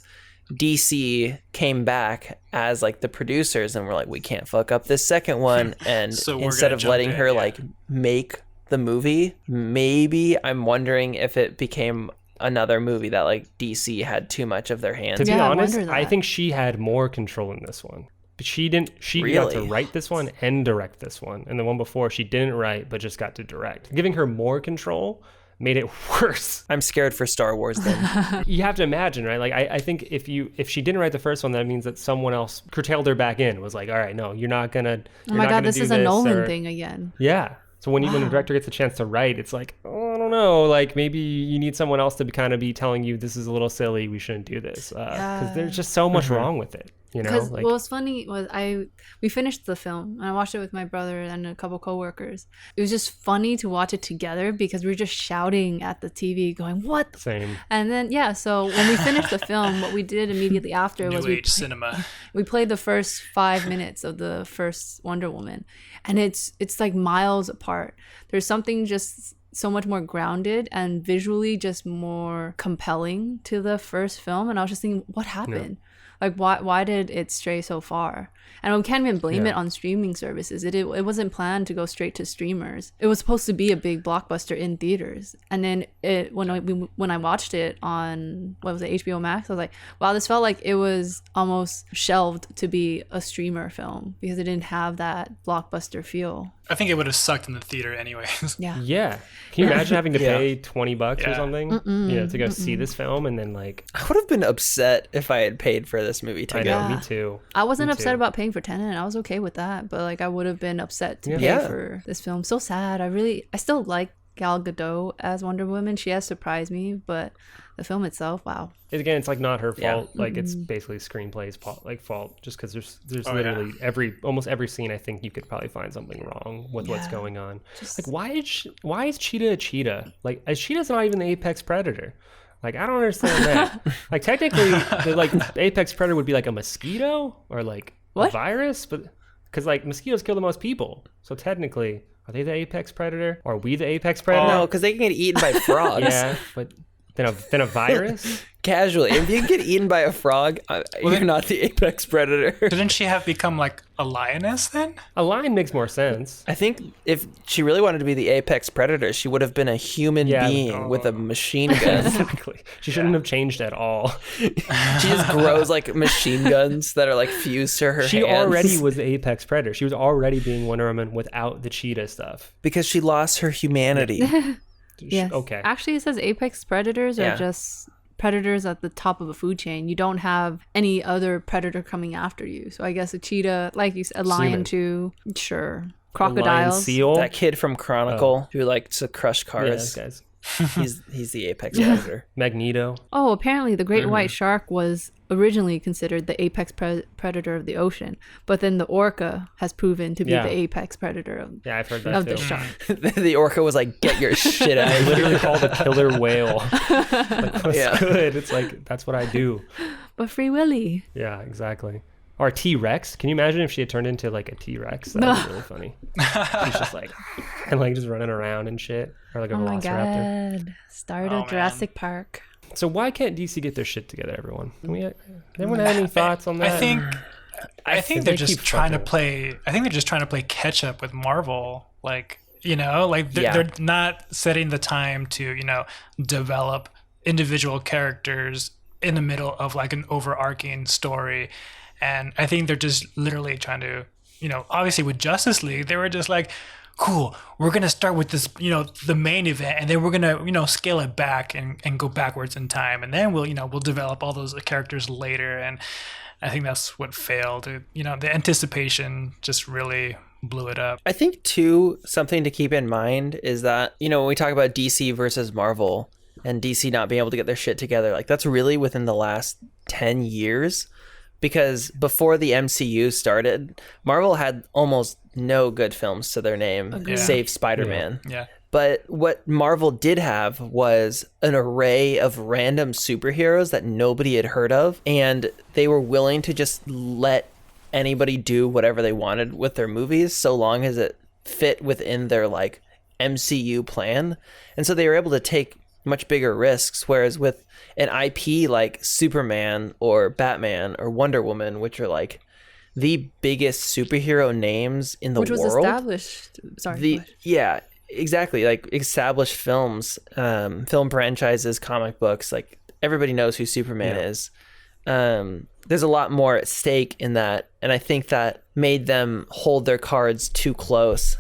DC came back as like the producers and were like, we can't fuck up this second one. And So we're instead gonna of letting jump in, her yeah. like make the movie, maybe I'm wondering if it became another movie that like DC had too much of their hands. To be Yeah, I honest, wonder that. I think she had more control in this one. But she got to Really? write this one and direct this one. And the one before, she didn't write, but just got to direct. Giving her more control made it worse. I'm scared for Star Wars then. You have to imagine, right? Like, I think if she didn't write the first one, that means that someone else curtailed her back in. Was like, all right, no, you're not gonna. Oh my god, this is a Nolan or, thing again. Yeah. So when the director gets a chance to write, it's like, oh, I don't know, like maybe you need someone else to kind of be telling you this is a little silly, we shouldn't do this, because there's just so much wrong with it. You know, Because like, what was funny was we finished the film and I watched it with my brother and a couple coworkers. It was just funny to watch it together because we were just shouting at the TV, going "What?" same. And then so when we finished the film, what we did immediately after was New age cinema. we played the first 5 minutes of the first Wonder Woman, and it's like miles apart. There's something just so much more grounded and visually just more compelling to the first film, and I was just thinking, what happened? Like, why did it stray so far? And we can't even blame it on streaming services. It wasn't planned to go straight to streamers. It was supposed to be a big blockbuster in theaters. And then when I watched it on, what was it, HBO Max, I was like, wow, this felt like it was almost shelved to be a streamer film because it didn't have that blockbuster feel. I think it would have sucked in the theater anyways. Yeah. Yeah. Can you imagine having to pay $20 or Yeah. something, to go see this film, and then like, I would have been upset if I had paid for this movie I ticket. know, Yeah. me too. I wasn't Me upset too. about paying for Tenet. I was okay with that, but like I would have been upset to pay Yeah. for this film. So sad. I still like Gal Gadot as Wonder Woman. She has surprised me, but the film itself, wow. Again, it's like not her Yeah. fault. Like it's basically screenplay's fault. Just because there's Oh, literally almost every scene. I think you could probably find something wrong with what's going on. Like why is Cheetah a cheetah? Like Cheetah's not even the apex predator. Like I don't understand that. Like technically, the apex predator would be like a mosquito or like a What? virus, but because like mosquitoes kill the most people, so technically, are they the apex predator? Or are we the apex predator? No, because they can get eaten by frogs. Yeah, but then a virus. Casually. If you get eaten by a frog, you're not the apex predator. Didn't she have become like a lioness then? A lion makes more sense. I think if she really wanted to be the apex predator, she would have been a human Yeah. being with a machine gun. Exactly. She shouldn't have changed at all. She just grows like machine guns that are like fused to her She hands. already was the apex predator. She was already being Wonder Woman without the cheetah stuff. Because she lost her humanity. Yes. Okay. Actually, it says apex predators Yeah. are just predators at the top of a food chain. You don't have any other predator coming after you. So I guess a cheetah, like you said, a lion Human. too. Sure. A lion Crocodiles. seal. That kid from Chronicle who likes to crush Yeah, cars. guys. He's the apex predator. Magneto. Oh, apparently the great white shark was originally considered the apex predator of the ocean, but then the orca has proven to be Yeah. the apex predator of, Yeah, I've heard that of too. the shark. The orca was like, get your shit out I of here. literally called a killer whale. Like, what's Yeah. good? It's like that's what I do. But Free Willy. Yeah, exactly. Or T-Rex. Can you imagine if she had turned into like a T-Rex? That would be really funny. She's just like and like just running around and shit, or like a Oh my velociraptor. god. Start Oh, a man. Jurassic Park. So why can't DC get their shit together, everyone? Anyone have any thoughts on that? I think They they're just keep trying to fucking- play. I think they're just trying to play catch up with Marvel. Like they're, Yeah. they're not setting the time to develop individual characters in the middle of like an overarching story. And I think they're just literally trying to, obviously with Justice League, they were just like, cool, we're going to start with this, the main event, and then we're going to, scale it back and go backwards in time. And then we'll develop all those characters later. And I think that's what failed. The anticipation just really blew it up. I think, too, something to keep in mind is that, when we talk about DC versus Marvel and DC not being able to get their shit together, like that's really within the last 10 years. because before the MCU started, Marvel had almost no good films to their name, save Spider-Man. Yeah. But what Marvel did have was an array of random superheroes that nobody had heard of, and they were willing to just let anybody do whatever they wanted with their movies, so long as it fit within their like MCU plan. And so they were able to take much bigger risks, whereas with an IP like Superman or Batman or Wonder Woman, which are like the biggest superhero names in the world, which was established. Yeah, exactly, like established films, film franchises, comic books, like everybody knows who Superman is. There's a lot more at stake in that, and I think that made them hold their cards too close.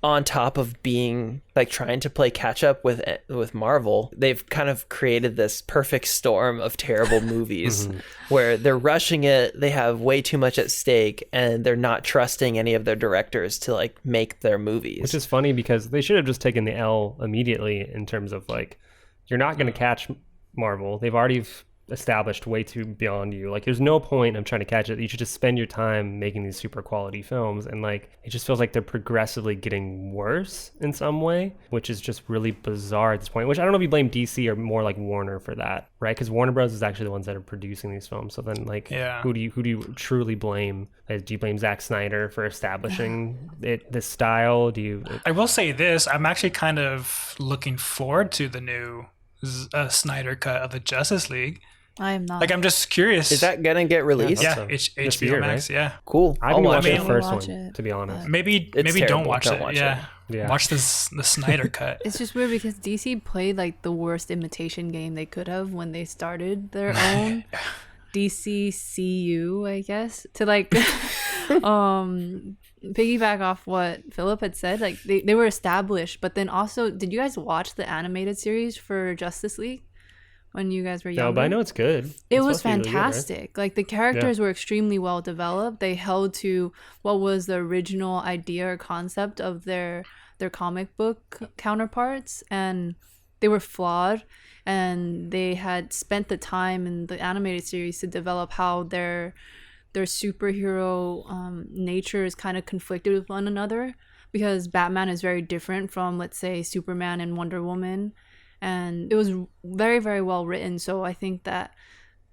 On top of being like trying to play catch up with Marvel, they've kind of created this perfect storm of terrible movies where they're rushing it, they have way too much at stake, and they're not trusting any of their directors to like make their movies. Which is funny because they should have just taken the L immediately in terms of like, you're not going to catch Marvel. They've already established way too beyond you. Like, there's no point of trying to catch it. You should just spend your time making these super quality films, and like it just feels like they're progressively getting worse in some way, which is just really bizarre at this point. Which I don't know if you blame DC or more like Warner for that, right? Because Warner Bros is actually the ones that are producing these films. So then like who do you truly blame? Do you blame Zack Snyder for establishing this style? I will say this, I'm actually kind of looking forward to the new Snyder cut of the Justice League. I am not. Like, I'm just curious. Is that gonna get released? Yeah, HBO Max. Right? Yeah, cool. I've been watching the first one, to be honest. Maybe don't watch it. Yeah, watch the Snyder cut. It's just weird because DC played like the worst imitation game they could have when they started their own DCCU, I guess, to like piggyback off what Philip had said. Like they were established, but then also, did you guys watch the animated series for Justice League when you guys were younger? No, but I know it's good. It was fantastic. Really good, right? Like the characters were extremely well developed. They held to what was the original idea or concept of their comic book counterparts, and they were flawed, and they had spent the time in the animated series to develop how their superhero nature is kind of conflicted with one another, because Batman is very different from, let's say, Superman and Wonder Woman. And it was very, very well written. So I think that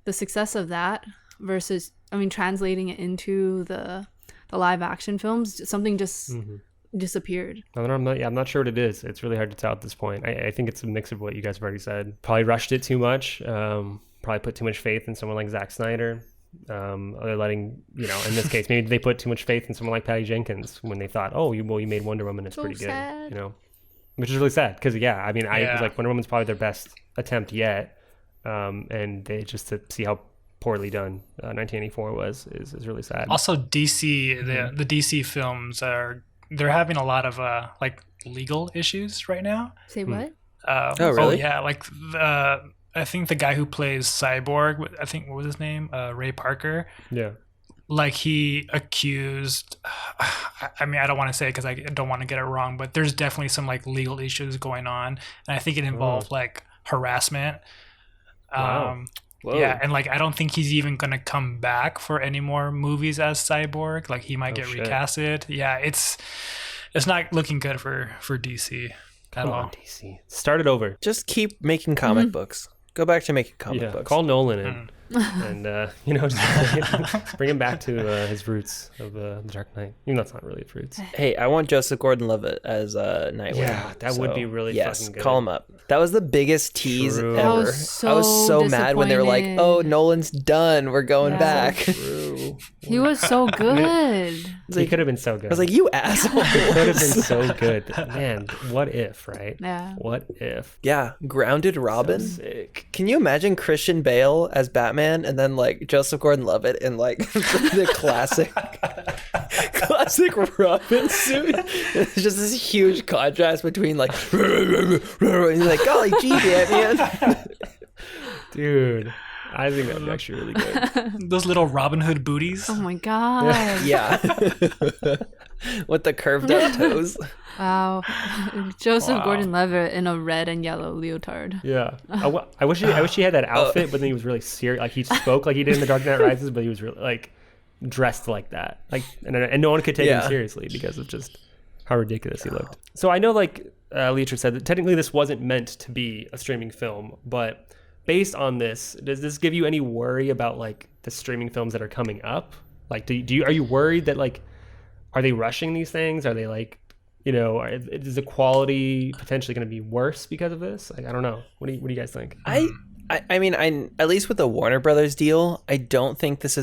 the success of that versus, translating it into the live action films, something just disappeared. I'm not sure what it is. It's really hard to tell at this point. I think it's a mix of what you guys have already said. Probably rushed it too much. Probably put too much faith in someone like Zack Snyder. They're letting, in this case, maybe they put too much faith in someone like Patty Jenkins when they thought, you made Wonder Woman, it's so pretty sad. Good, which is really sad because I was like, Wonder Woman's probably their best attempt yet, and they just to see how poorly done 1984 is really sad. Also, DC, the DC films they're having a lot of like legal issues right now. Say what? Oh, really? Oh, yeah, like I think the guy who plays Cyborg, I think, what was his name? Ray Parker. Yeah. Like, he accused, I don't want to say it because I don't want to get it wrong, but there's definitely some like legal issues going on, and I think it involved like harassment. Wow. Yeah, and like I don't think he's even gonna come back for any more movies as Cyborg. Like, he might get recasted. Yeah, it's not looking good for DC at all. DC, start it over. Just keep making comic books. Go back to making comic books. Call Nolan in. And just bring him back to his roots of the Dark Knight, even though it's not really his roots. Hey, I want Joseph Gordon-Levitt as Nightwing. Yeah, that would be really fucking good. Call him up. That was the biggest tease ever. I was so mad when they were like, "Oh, Nolan's done. We're going back." True. He was so good. He could have been so good. I was like, "You asshole!" He could have been so good. Man, what if, right? Yeah. What if? Yeah, grounded Robin. So sick. Can you imagine Christian Bale as Batman and then like Joseph Gordon-Levitt in like the classic Robin suit? It's just this huge contrast between like and he's like, golly gee, Batman. Dude, I think that'd be actually really good. Those little Robin Hood booties. Oh my god. Yeah. With the curved up toes. Wow. Joseph Wow. Gordon-Levitt in a red and yellow leotard. Yeah, I wish he had that outfit, but then he was really serious. Like he spoke like he did in The Dark Knight Rises, but he was really like dressed like that. Like, and no one could take him seriously because of just how ridiculous he looked. So I know, like Leatrice said, that technically this wasn't meant to be a streaming film, but based on this, does this give you any worry about like the streaming films that are coming up? Like, are you worried that like, are they rushing these things? Are they like, is the quality potentially going to be worse because of this? Like, I don't know. What do you guys think? I mean, at least with the Warner Brothers deal, I don't think these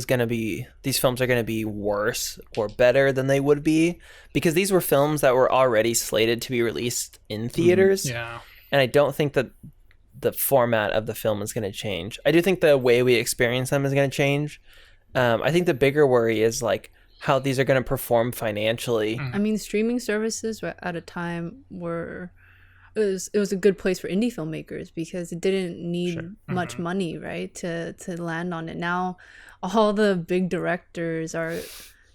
films are going to be worse or better than they would be, because these were films that were already slated to be released in theaters. Yeah. And I don't think that the format of the film is going to change. I do think the way we experience them is going to change. I think the bigger worry is like how these are going to perform financially. I mean, streaming services at a time it was a good place for indie filmmakers because it didn't need much money, right, to land on it. Now all the big directors are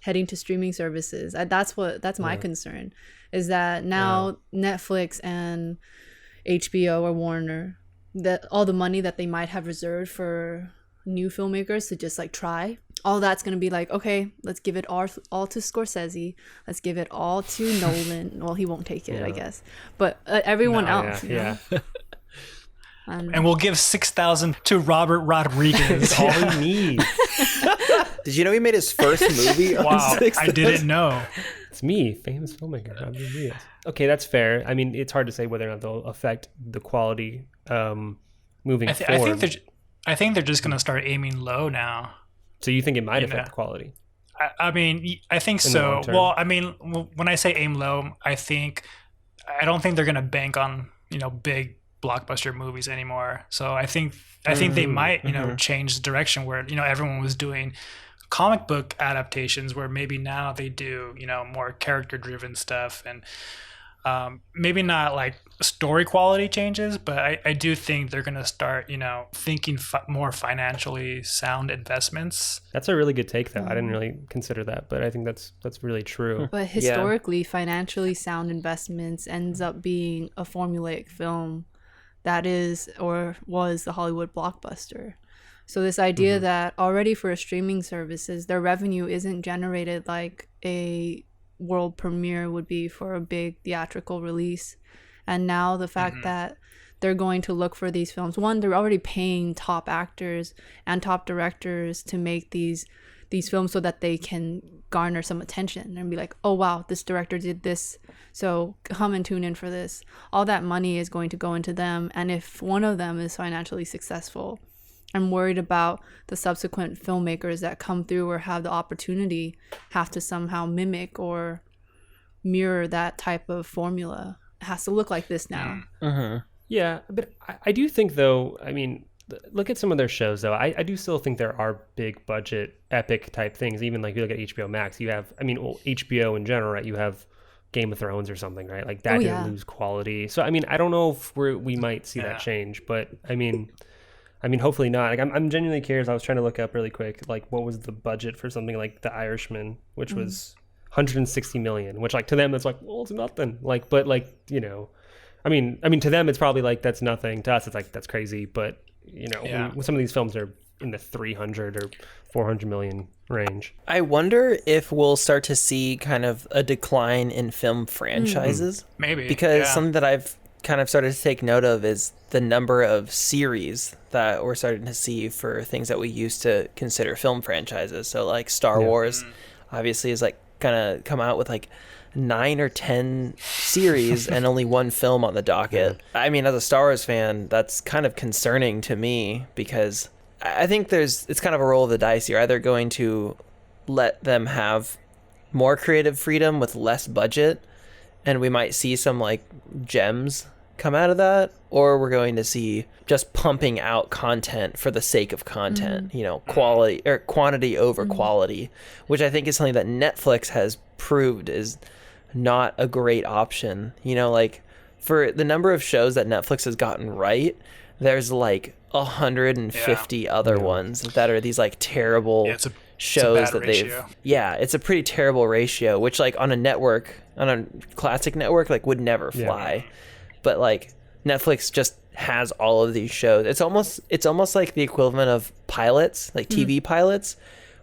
heading to streaming services. That's my concern, is that now Netflix and HBO or Warner, that all the money that they might have reserved for new filmmakers to just like try, all that's going to be like, okay, let's give it all to Scorsese, let's give it all to Nolan. Well, he won't take it, I guess, but everyone else, and we'll give 6,000 to Robert Rodriguez. All he needs. Did you know he made his first movie on Wow, 6,000? I didn't know. It's me, famous filmmaker. Robert Rodriguez. Okay, that's fair. I mean, it's hard to say whether or not they'll affect the quality moving forward. I think they're just going to start aiming low now. So you think it might affect the quality? I mean, I think so. Well, I mean, when I say aim low, I don't think they're going to bank on, big blockbuster movies anymore. So I think they might, change the direction where, everyone was doing comic book adaptations where maybe now they do, more character driven stuff, and maybe not like story quality changes, but I do think they're going to start, thinking more financially sound investments. That's a really good take, though. I didn't really consider that, but I think that's really true. But historically, financially sound investments ends up being a formulaic film that is or was the Hollywood blockbuster. So this idea that already for streaming services, their revenue isn't generated like a world premiere would be for a big theatrical release. And now the fact that they're going to look for these films, one, they're already paying top actors and top directors to make these films so that they can garner some attention and be like, oh wow, this director did this, so come and tune in for this. All that money is going to go into them, and if one of them is financially successful, I'm worried about the subsequent filmmakers that come through or have the opportunity have to somehow mimic or mirror that type of formula. It has to look like this now. Yeah, but I do think, though, I mean, look at some of their shows, though. I do still think there are big budget, epic type things. Even like you look at HBO Max, you have, HBO in general, right? You have Game of Thrones or something, right? Like that didn't lose quality. So, I mean, I don't know if we might see that change, but I mean, hopefully not. Like, I'm genuinely curious. I was trying to look up really quick, like, what was the budget for something like The Irishman, which was 160 million, which, like, to them, it's like, well, it's nothing. Like, but, like, I mean, to them, it's probably like, that's nothing. To us, it's like, that's crazy. But, when some of these films are in the 300 or 400 million range. I wonder if we'll start to see kind of a decline in film franchises. Maybe. Because something that I've kind of started to take note of is the number of series that we're starting to see for things that we used to consider film franchises. So like Star Wars obviously is like gonna come out with like 9 or 10 series and only one film on the docket. I mean, as a Star Wars fan, that's kind of concerning to me, because I think it's kind of a roll of the dice. You're either going to let them have more creative freedom with less budget, and we might see some like gems come out of that, or we're going to see just pumping out content for the sake of content, quality or quantity over quality, which I think is something that Netflix has proved is not a great option. Like for the number of shows that Netflix has gotten right, there's like 150 other ones that are these like terrible shows that it's a pretty terrible ratio, which like on a classic network like would never fly. But like Netflix just has all of these shows. It's almost like the equivalent of pilots, like TV pilots,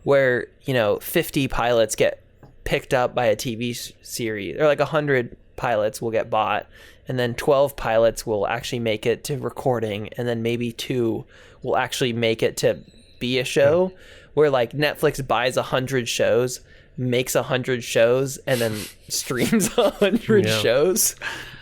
where 50 pilots get picked up by a TV series, or like 100 pilots will get bought, and then 12 pilots will actually make it to recording, and then maybe 2 will actually make it to be a show. Where like Netflix buys 100 shows, makes 100 shows, and then streams 100 shows,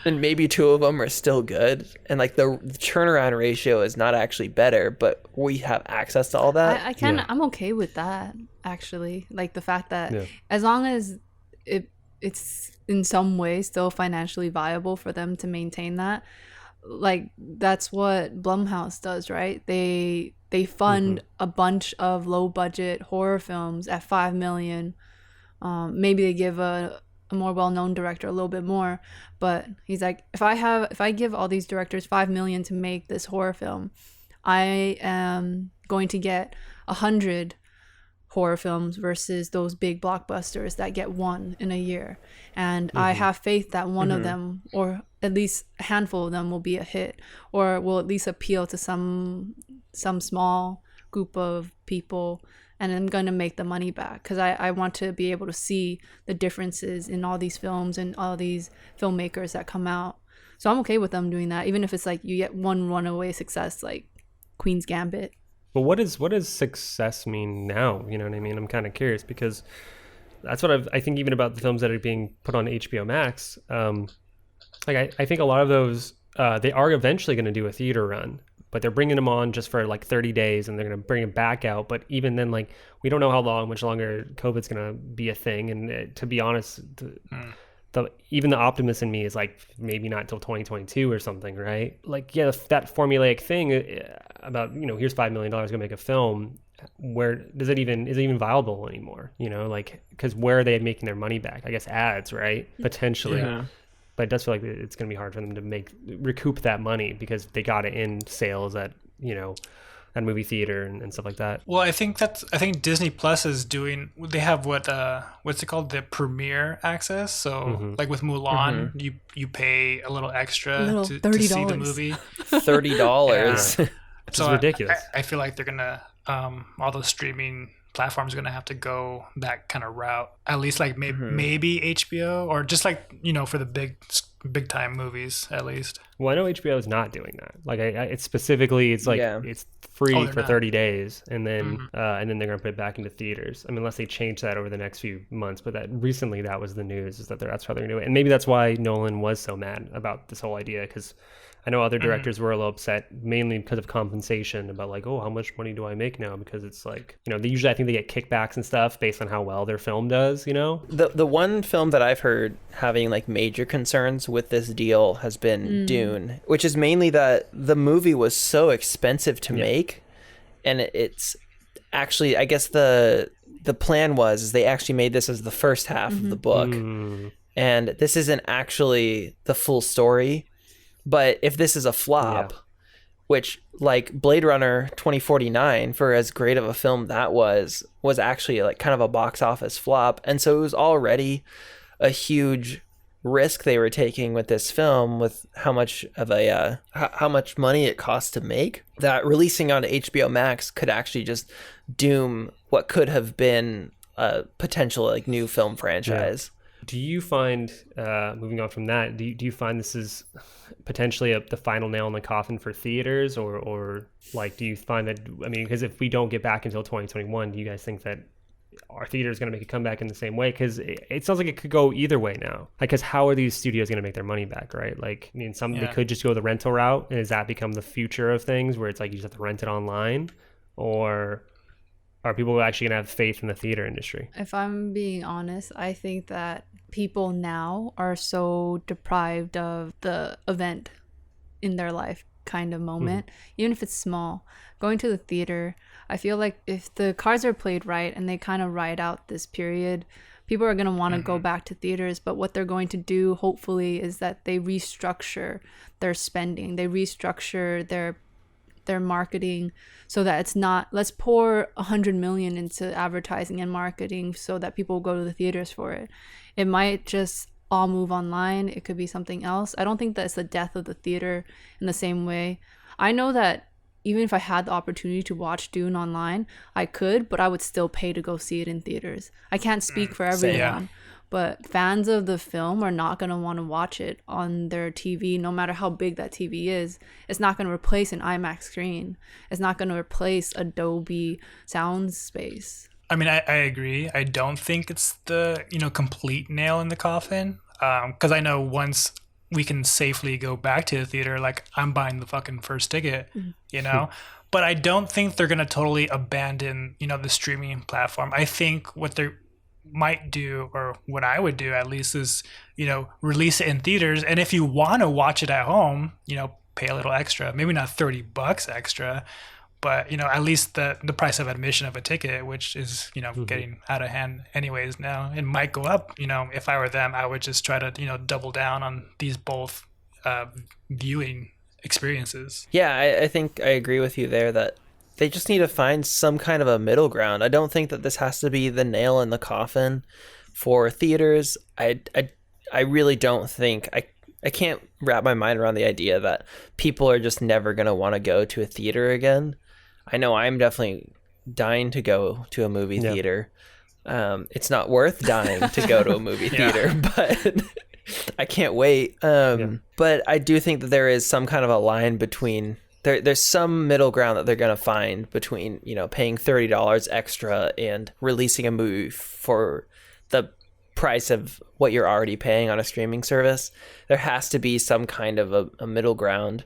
and maybe 2 of them are still good, and like the turnaround ratio is not actually better, but we have access to all that. I'm okay with that, actually. Like the fact that as long as it's in some way still financially viable for them to maintain that, like that's what Blumhouse does, right? They fund a bunch of low budget horror films at $5 million. Maybe they give a more well-known director a little bit more, but he's like, if I give all these directors $5 million to make this horror film, I am going to get 100 horror films versus those big blockbusters that get 1 in a year. And I have faith that one of them, or at least a handful of them, will be a hit, or will at least appeal to some small group of people, and I'm going to make the money back, because I want to be able to see the differences in all these films and all these filmmakers that come out. So I'm okay with them doing that, even if it's like you get one runaway success like Queen's Gambit. But what does success mean now? You know what I mean? I'm kind of curious, because that's what I think even about the films that are being put on HBO Max. Like I think a lot of those, they are eventually going to do a theater run, but they're bringing them on just for like 30 days and they're going to bring them back out. But even then, like, we don't know how much longer COVID's going to be a thing. And to be honest, even the optimist in me is like, maybe not until 2022 or something, right? Like, yeah, that formulaic thing about, here's $5 million to make a film. Where is it even viable anymore? Like, because where are they making their money back? I guess ads, right? Potentially. Yeah. But it does feel like it's going to be hard for them to recoup that money, because they got it in sales at, at movie theater and stuff like that. Well, I think Disney Plus is doing, they have what's it called? The premiere access. So like with Mulan, you pay a little extra to see the movie. $30. Which is ridiculous. I feel like they're going to, all those streaming platforms are going to have to go that kind of route, at least like maybe HBO, or just like for the big time movies at least. Well, I know HBO is not doing that. Like it's specifically, it's like it's free for 30 days, and then they're going to put it back into theaters. I mean, unless they change that over the next few months. But that was the news, is that that's how they're going to do it. And maybe that's why Nolan was so mad about this whole idea, because I know other directors were a little upset, mainly because of compensation, about like, oh, how much money do I make now? Because it's like, they usually, I think they get kickbacks and stuff based on how well their film does, The one film that I've heard having like major concerns with this deal has been Dune, which is mainly that the movie was so expensive to make, and it's actually, I guess the plan was they actually made this as the first half of the book, and this isn't actually the full story. But if this is a flop, which like Blade Runner 2049, for as great of a film that was actually like kind of a box office flop. And so it was already a huge risk they were taking with this film, with how much money it costs to make, that releasing on HBO Max could actually just doom what could have been a potential like new film franchise. Do you find, moving on from that, do you find this is potentially the final nail in the coffin for theaters, or like, do you find that, I mean, because if we don't get back until 2021, do you guys think that our theater is going to make a comeback in the same way? Because it sounds like it could go either way now. Like, because how are these studios going to make their money back, right? Like, I mean, they could just go the rental route, and does that become the future of things, where it's like you just have to rent it online, or are people actually going to have faith in the theater industry? If I'm being honest, I think that people now are so deprived of the event in their life kind of moment, even if it's small. Going to the theater, I feel like if the cards are played right and they kind of ride out this period, people are going to want to go back to theaters. But what they're going to do, hopefully, is that they restructure their spending. They restructure their their marketing so that it's not, let's pour 100 million into advertising and marketing so that people go to the theaters for it. It might just all move online. It could be something else. I don't think that it's the death of the theater in the same way. I know that even if I had the opportunity to watch Dune online, I could, but I would still pay to go see it in theaters. I can't speak for everyone, but fans of the film are not going to want to watch it on their TV, no matter how big that TV is. It's not going to replace an IMAX screen. It's not going to replace a Dolby sound space. I mean, I agree. I don't think it's the, complete nail in the coffin. Because I know once we can safely go back to the theater, like, I'm buying the fucking first ticket, But I don't think they're going to totally abandon, the streaming platform. I think what they might do, or what I would do at least, is, release it in theaters. And if you want to watch it at home, pay a little extra. Maybe not $30 extra, but, at least the price of admission of a ticket, which is, getting out of hand anyways now. It might go up. If I were them, I would just try to, double down on these both viewing experiences. Yeah, I think I agree with you there that they just need to find some kind of a middle ground. I don't think that this has to be the nail in the coffin for theaters. I really don't think... I can't wrap my mind around the idea that people are just never going to want to go to a theater again. I know I'm definitely dying to go to a movie theater. It's not worth dying to go to a movie theater, but I can't wait. But I do think that there is some kind of a line between... There's some middle ground that they're going to find between, paying $30 extra and releasing a movie for the price of what you're already paying on a streaming service. There has to be some kind of a middle ground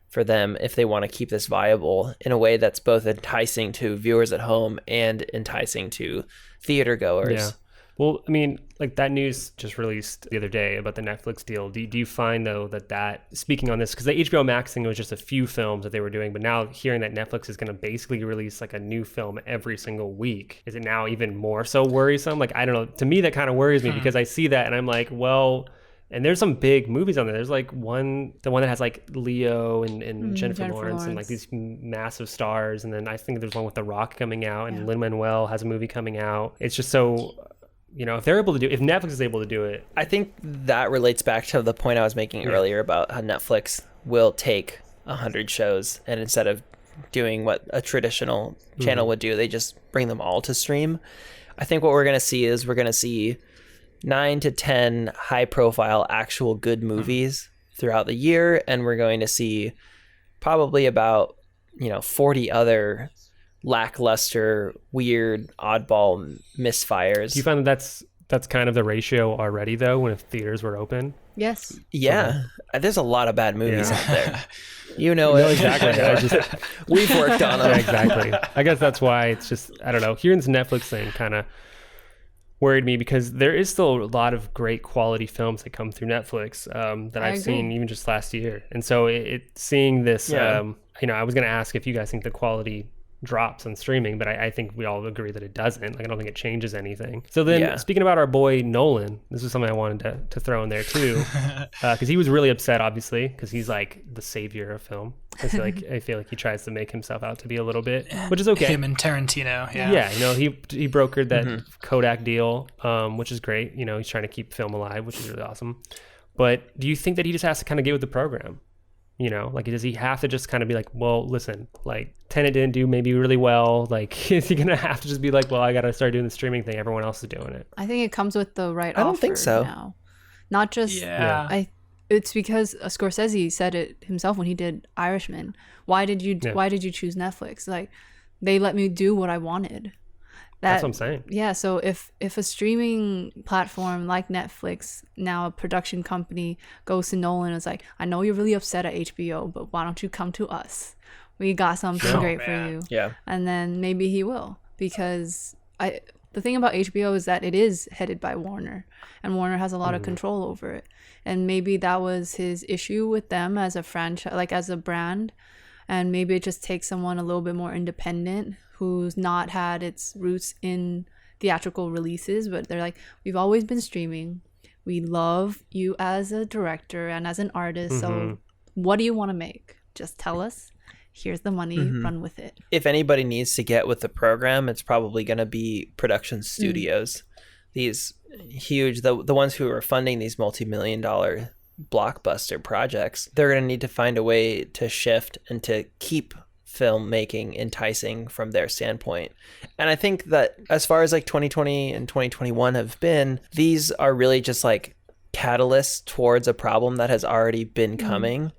for them if they want to keep this viable in a way that's both enticing to viewers at home and enticing to theater goers. Yeah. Well, I mean, like, that news just released the other day about the Netflix deal. Do you find, though, that speaking on this, because the HBO Max thing was just a few films that they were doing, but now hearing that Netflix is going to basically release like a new film every single week, is it now even more so worrisome? Like, I don't know. To me, that kind of worries me because I see that and I'm like, well... And there's some big movies on there. There's like the one that has like Leo and Jennifer Lawrence and like these massive stars. And then I think there's one with The Rock coming out, and Lin-Manuel has a movie coming out. It's just so, if they're able to do it, if Netflix is able to do it. I think that relates back to the point I was making earlier about how Netflix will take 100 shows, and instead of doing what a traditional channel would do, they just bring them all to stream. I think what we're going to see 9 to 10 high profile actual good movies throughout the year, and we're going to see probably about 40 other lackluster, weird, oddball misfires. Do you find that that's kind of the ratio already, though, when theaters were open? Yes. Yeah. There's a lot of bad movies out there. Exactly. We've worked on them. Yeah, exactly. I guess that's why it's just, I don't know, hearing this Netflix thing kind of worried me, because there is still a lot of great quality films that come through Netflix that I've seen even just last year. And so seeing this, I was going to ask if you guys think the quality drops on streaming, but I think we all agree that it doesn't. Like, I don't think it changes anything. So then speaking about our boy Nolan, this is something I wanted to throw in there too, because he was really upset, obviously, because he's like the savior of film. I feel like he tries to make himself out to be a little bit, which is okay. Him and Tarantino, he brokered that Kodak deal, which is great. He's trying to keep film alive, which is really awesome. But do you think that he just has to kind of get with the program? Like, does he have to just kind of be like, well, listen, like, Tenet didn't do maybe really well. Like, is he going to have to just be like, well, I got to start doing the streaming thing. Everyone else is doing it. I think it comes with the right I don't think so. Now. Not just, it's because Scorsese said it himself when he did Irishman. Why did you choose Netflix? Like, they let me do what I wanted. That's what I'm saying. Yeah, so if a streaming platform like Netflix, now a production company, goes to Nolan and is like, I know you're really upset at HBO, but why don't you come to us? We got something great for you. Yeah. And then maybe he will, because the thing about HBO is that it is headed by Warner, and Warner has a lot of control over it. And maybe that was his issue with them as a franchise, like as a brand. And maybe it just takes someone a little bit more independent who's not had its roots in theatrical releases, but they're like, we've always been streaming. We love you as a director and as an artist. So what do you want to make? Just tell us. here's the money, run with it. If anybody needs to get with the program, it's probably going to be production studios. These huge, the ones who are funding these multi-million-dollar blockbuster projects, they're going to need to find a way to shift and to keep filmmaking enticing from their standpoint. And I think that as far as like 2020 and 2021 have been, these are really just like catalysts towards a problem that has already been coming.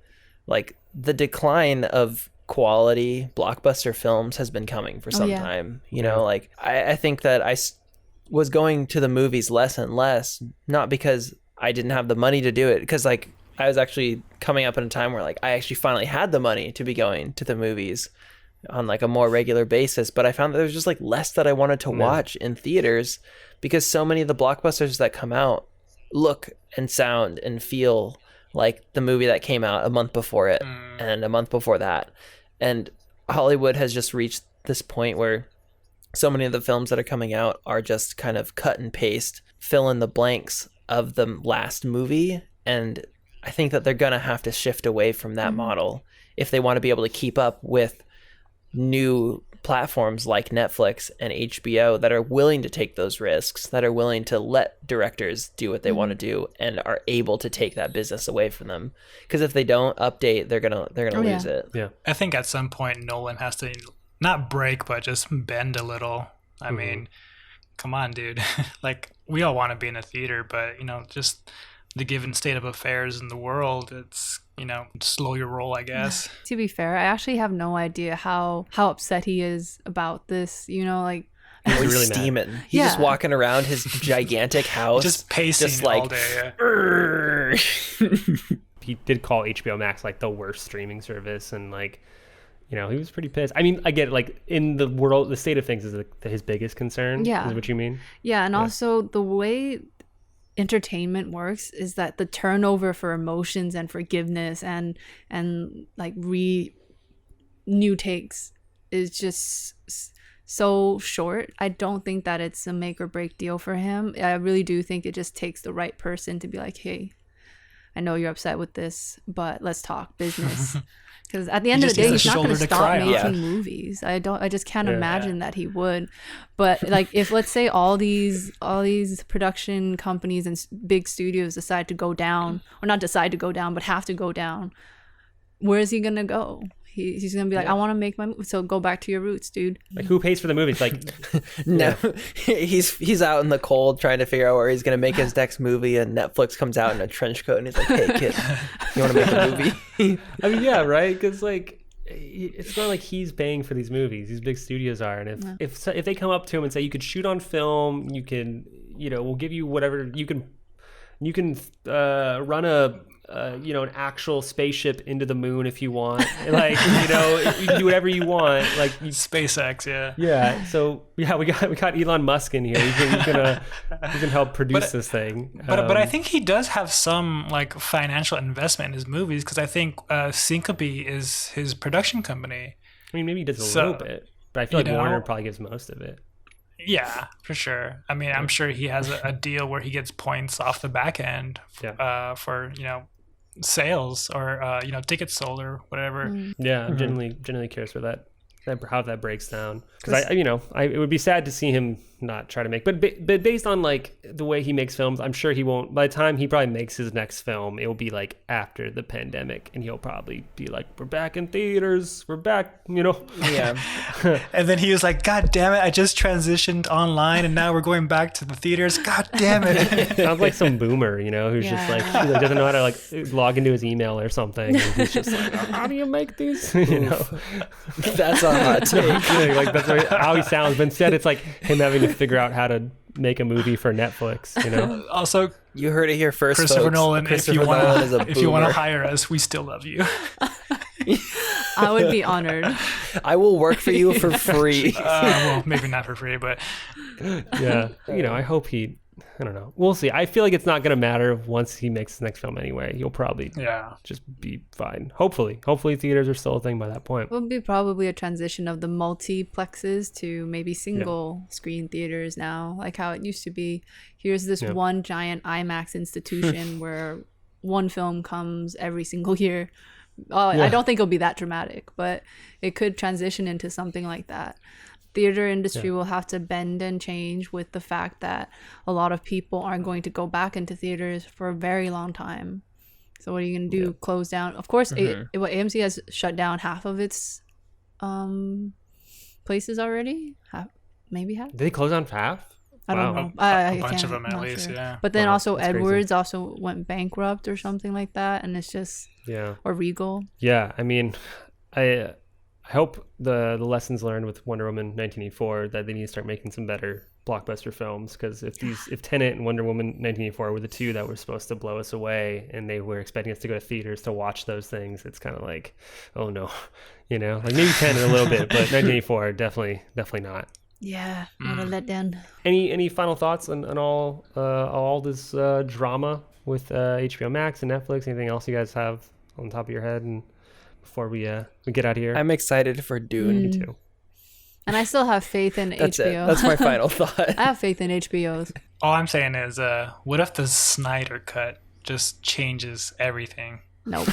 Like the decline of quality blockbuster films has been coming for some time. You know, like I think that I was going to the movies less and less, not because I didn't have the money to do it, because like I was actually coming up in a time where like I actually finally had the money to be going to the movies on like a more regular basis. But I found that there was just like less that I wanted to watch in theaters, because so many of the blockbusters that come out look and sound and feel like the movie that came out a month before it and a month before that. And Hollywood has just reached this point where so many of the films that are coming out are just kind of cut and paste, fill in the blanks of the last movie. And I think that they're going to have to shift away from that model if they want to be able to keep up with new platforms like Netflix and HBO that are willing to take those risks, that are willing to let directors do what they want to do and are able to take that business away from them. Because if they don't update, they're gonna lose it. Yeah, I think at some point Nolan has to not break, but just bend a little. I mean, come on, dude. Like, we all want to be in a theater, but you know, just the given state of affairs in the world, it's, you know, slow your roll, I guess. To be fair, I actually have no idea how upset he is about this. You know, like He's really steaming. He's just walking around his gigantic house, just pacing just like, all day. He did call HBO Max like the worst streaming service, and like, you know, he was pretty pissed. I mean, I get it, like in the world, the state of things is his biggest concern. Yeah, is what you mean? Yeah, and also the way entertainment works is that the turnover for emotions and forgiveness and like new takes is just so short. I don't think that it's a make or break deal for him. I really do think it just takes the right person to be like, hey, I know you're upset with this, but let's talk business. Because at the end of the day, he's not going to stop making movies. I just can't imagine that he would. But like, if let's say all these production companies and big studios decide to go down, or not decide to go down, but have to go down, where is he going to go? He's gonna be like, I want to make my movie. So go back to your roots, dude. Like, who pays for the movies? Like, no, he's out in the cold trying to figure out where he's gonna make his next movie, and Netflix comes out in a trench coat and he's like, "Hey, kid, you want to make a movie?" I mean, yeah, right? Because like, it's not like he's paying for these movies. These big studios are, and if they come up to him and say, "You could shoot on film, you can, you know, we'll give you whatever you can run a." An actual spaceship into the moon if you want. Like, you know, you can do whatever you want. Like SpaceX, yeah. Yeah. So yeah, we got Elon Musk in here. He can help produce this thing. But I think he does have some like financial investment in his movies, because I think Syncope is his production company. I mean, maybe he does a little bit, but I feel like Warner probably gives most of it. Yeah, for sure. I mean, I'm sure he has a deal where he gets points off the back end for, you know, sales or tickets sold or whatever. Yeah, I'm generally curious for how that breaks down, because it would be sad to see him not try to make, but based on like the way he makes films, I'm sure he won't. By the time he probably makes his next film, it will be like after the pandemic, and he'll probably be like, we're back in theaters, we're back, you know. Yeah. And then he was like, God damn it, I just transitioned online and now we're going back to the theaters, god damn it. Sounds like some boomer, you know, who's just like, he doesn't know how to like log into his email or something, and he's just like, how do you make these? You know, that's a hot take. Like, that's how he sounds, but instead it's like him having to figure out how to make a movie for Netflix, you know. Also, you heard it here first, Christopher folks. Nolan. Christopher If you want to hire us, we still love you. I would be honored. I will work for you for free. Well, maybe not for free, but yeah, you know, I hope I don't know. We'll see. I feel like it's not going to matter once he makes the next film anyway. He'll probably just be fine. Hopefully theaters are still a thing by that point. It will be probably a transition of the multiplexes to maybe single screen theaters now, like how it used to be. Here's this one giant IMAX institution where one film comes every single year. I don't think it'll be that dramatic, but it could transition into something like that. Theater industry will have to bend and change with the fact that a lot of people aren't going to go back into theaters for a very long time. So what are you going to do? Close down? Of course, AMC has shut down half of its places already. Maybe half. Did they close down half? I don't know. A bunch of them at least, yeah. But then also Edwards crazy. also went bankrupt or something like that, and it's just or Regal. Yeah, I mean, I hope the lessons learned with Wonder Woman 1984 that they need to start making some better blockbuster films, because if Tenet and Wonder Woman 1984 were the two that were supposed to blow us away and they were expecting us to go to theaters to watch those things, it's kind of like, oh no, like maybe Tenet a little bit, but 1984 definitely not. Yeah, not a letdown. Any final thoughts on all this drama with HBO Max and Netflix? Anything else you guys have on top of your head and before we get out of here? I'm excited for Dune. Me too. And I still have faith in That's HBO. it. That's my final thought. I have faith in HBO. All I'm saying is, what if the Snyder cut just changes everything? Nope.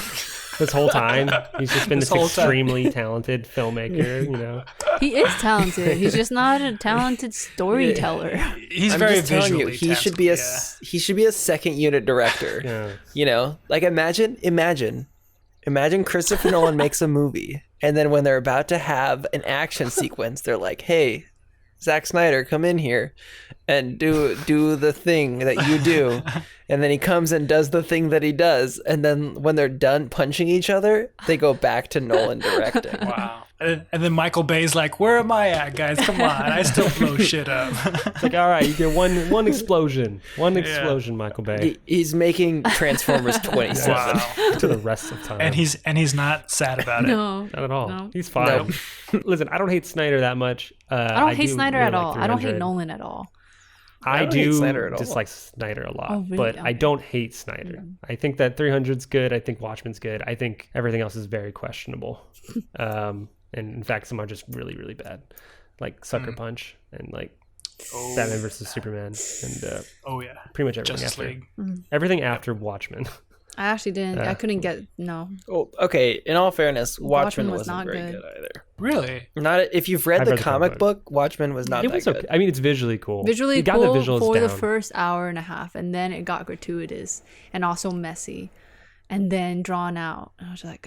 This whole time, he's just been this extremely talented filmmaker, He is talented. He's just not a talented storyteller. He's I'm very just telling you, visually he should be he should be a second unit director. Yeah. Like imagine Christopher Nolan makes a movie, and then when they're about to have an action sequence, they're like, "Hey, Zack Snyder, come in here and do the thing that you do." And then he comes and does the thing that he does, and then when they're done punching each other, they go back to Nolan directing. Wow. And then Michael Bay's like, "Where am I at, guys? Come on, I still blow shit up." It's like, all right, you get one explosion. Michael Bay. He's making Transformers 27. Wow. To the rest of time. And he's not sad about it. No. Not at all. No. He's fine. Listen, I don't hate Snyder that much. I don't hate do Snyder really at like all. I don't hate 300. Nolan at all. I don't hate do Snyder at all. dislike Snyder a lot, Oh, really? but I Okay. don't hate Snyder. I think that 300's good. I think Watchmen's good. I think everything else is very questionable. And in fact, some are just really, really bad, like Sucker Punch and like Batman versus Superman and pretty much everything Justice after. League. Everything after Watchmen. I actually didn't. I couldn't get Oh, okay. In all fairness, Watchmen was wasn't not very good. good either. Really? Not if you've read I've the read the comic comic book, Watchmen was not It that was good. okay. I mean, it's visually cool. visually You got cool the visuals for down. the first hour and a half, and then it got gratuitous and also messy, and then drawn out. And I was like,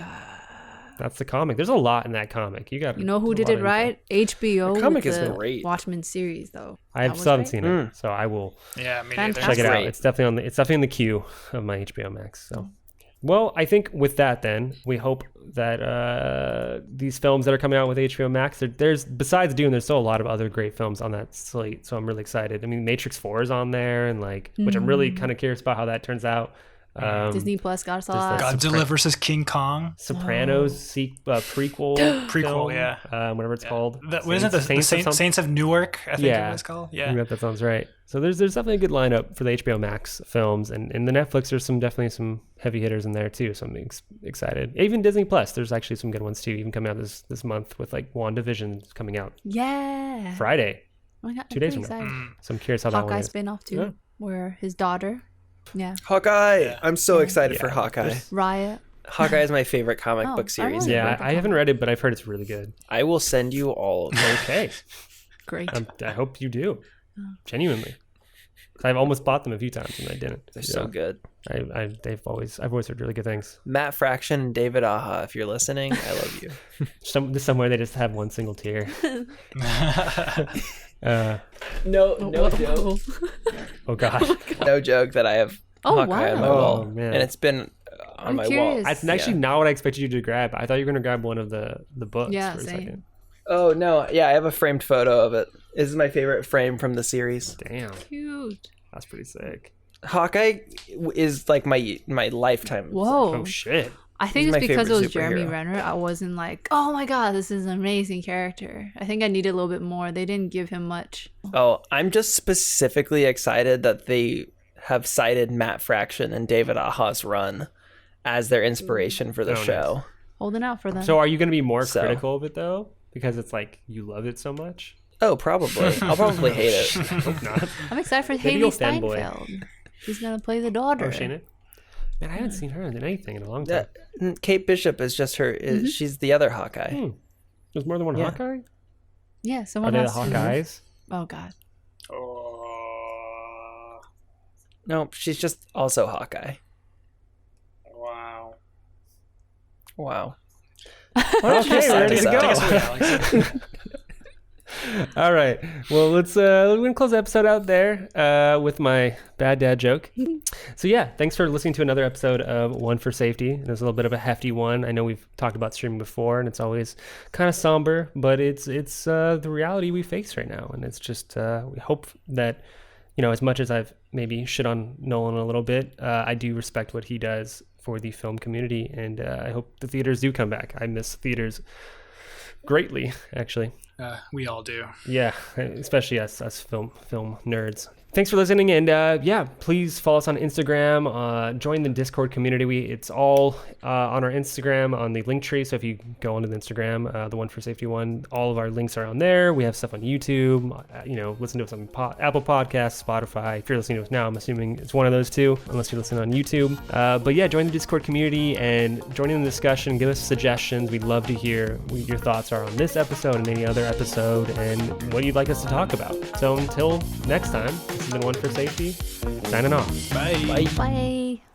That's the comic. There's a lot in that comic. You got. you know who did it right? HBO. The comic with is the great. Watchmen series, though. I That was still haven't right. seen it, so I will Yeah, me Fantastic. check it out. Great. It's definitely in the queue of my HBO Max. So, well, I think with that, then we hope that these films that are coming out with HBO Max, there's besides Dune, there's still a lot of other great films on that slate. So I'm really excited. I mean, Matrix 4 is on there, and which I'm really kind of curious about how that turns out. Disney Plus got us a lot. Godzilla versus King Kong. Sopranos prequel, Prequel, film, yeah. whatever it's called. What is it? The Saints of Newark, I think it was called. I Yeah. think that sounds right. So there's definitely a good lineup for the HBO Max films, and in the Netflix there's definitely some heavy hitters in there too. So I'm excited. Even Disney Plus, there's actually some good ones too. Even coming out this month with like WandaVision coming out Yeah. Friday, Oh my God, 2 days I'm from now. excited. So I'm curious how that one Hawkeye is. spin-off too, Yeah. where his daughter, Hawkeye. Yeah. I'm so excited for Yeah, Hawkeye. there's- Riot. Hawkeye is my favorite comic Oh, book series. I Yeah, read the I haven't read it, but I've heard it's really good. I will send you all of them. Okay, Great. I hope you do. Genuinely, 'cause I've almost bought them a few times and I didn't. They're so good. I've always heard really good things. Matt Fraction and David Aja, if you're listening, I love you. Somewhere they just have one single tier. No joke. Oh God. No joke that I have Oh, Hawkeye on my wow. wall. Oh, man. And it's been on I'm my curious. wall. That's actually not what I expected you to grab. I thought you were gonna grab one of the books Yeah, for a same. second. Oh, no. Yeah, I have a framed photo of it. This is my favorite frame from the series. Damn, Cute. that's pretty sick. Hawkeye is like my lifetime. Whoa. Oh shit. I think He's it's my because it favorite was Jeremy superhero. Renner. I wasn't like, oh my God, this is an amazing character. I think I needed a little bit more. They didn't give him much. Oh, I'm just specifically excited that they have cited Matt Fraction and David Aja's run as their inspiration for the Oh, nice. show. Holding out for them. So are you gonna be more So. critical of it though? Because it's like you love it so much. Oh, probably. I'll probably hate it. Hope not. I'm excited for Maybe Haley you'll fanboy. Steinfeld. She's gonna play the daughter. Oh, Shana. Man, I haven't seen her in anything in a long time. Kate Bishop is just her. She's the other Hawkeye. There's more than one Hawkeye? Yeah, Are someone they the has to. Hawkeyes? Oh God. No, she's just also Hawkeye. Wow. Okay, we're ready to Take us away, go. Alex. All right. Well, we're gonna close the episode out there with my bad dad joke. So yeah, thanks for listening to another episode of One for Safety. There's a little bit of a hefty one. I know we've talked about streaming before, and it's always kind of somber, but it's the reality we face right now, and it's just we hope that, you know, as much as I've maybe shit on Nolan a little bit, I do respect what he does for the film community, and I hope the theaters do come back. I miss theaters greatly, actually. We all do. Yeah, especially us film nerds. Thanks for listening, and yeah, please follow us on Instagram. Join the Discord community. It's all on our Instagram on the link tree. So if you go onto the Instagram, the One for Safety one, all of our links are on there. We have stuff on YouTube. You know, listen to us on Apple Podcasts, Spotify. If you're listening to us now, I'm assuming it's one of those two, unless you're listening on YouTube. But yeah, join the Discord community and join in the discussion. Give us suggestions. We'd love to hear what your thoughts are on this episode and any other episode, and what you'd like us to talk about. So until next time. This has been One for Safety, signing off. Bye. Bye. Bye.